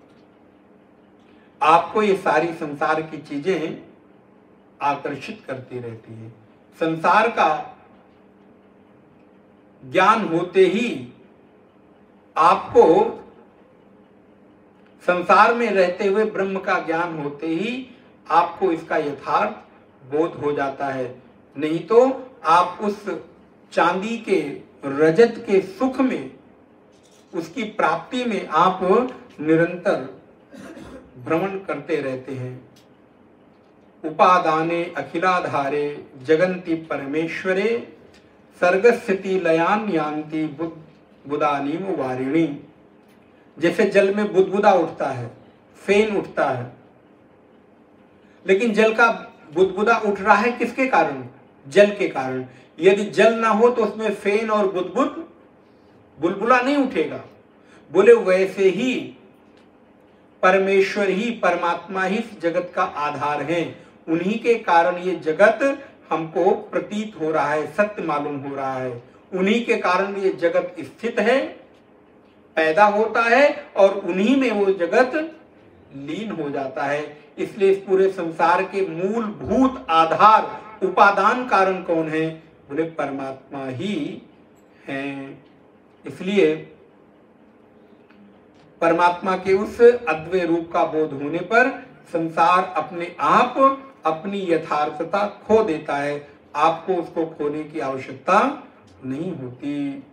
Speaker 1: आपको ये सारी संसार की चीजें आकर्षित करती रहती है। संसार का ज्ञान होते ही आपको, संसार में रहते हुए ब्रह्म का ज्ञान होते ही आपको इसका यथार्थ बोध हो जाता है। नहीं तो आप उस चांदी के, रजत के सुख में, उसकी प्राप्ति में आप निरंतर भ्रमण करते रहते हैं। उपादाने अखिलाधारे जगन्ति परमेश्वरे सर्गस्थिति लयान यान्ति बुदानीम वारिणी। जैसे जल में बुदबुदा उठता है, फेन उठता है, लेकिन जल का बुदबुदा उठ रहा है किसके कारण? जल के कारण। यदि जल ना हो तो उसमें फेन और बुदबुद, बुलबुला नहीं उठेगा। बोले वैसे ही परमेश्वर ही, परमात्मा ही जगत का आधार है। उन्हीं के कारण ये जगत हमको प्रतीत हो रहा है, सत्य मालूम हो रहा है। उन्हीं के कारण ये जगत स्थित है, पैदा होता है, और उन्हीं में वो जगत लीन हो जाता है। इसलिए इस पूरे संसार के मूलभूत आधार, उपादान कारण कौन है? बोले परमात्मा ही हैं। इसलिए परमात्मा के उस अद्वय रूप का बोध होने पर संसार अपने आप अपनी यथार्थता खो देता है। आपको उसको खोने की आवश्यकता नहीं होती।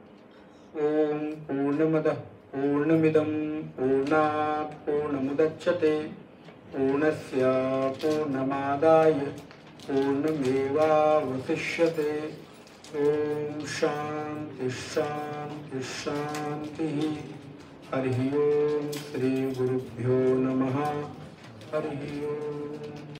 Speaker 1: ओम पूर्णमदः पूर्णमिदं पूर्णात् पूर्णमुदच्यते पूर्णस्य पूर्णमादाय पूर्णमेवावशिष्यते। ओम शांति शांति शांति। हरि ओम। श्री गुरुभ्यो नमः। हरि ओम।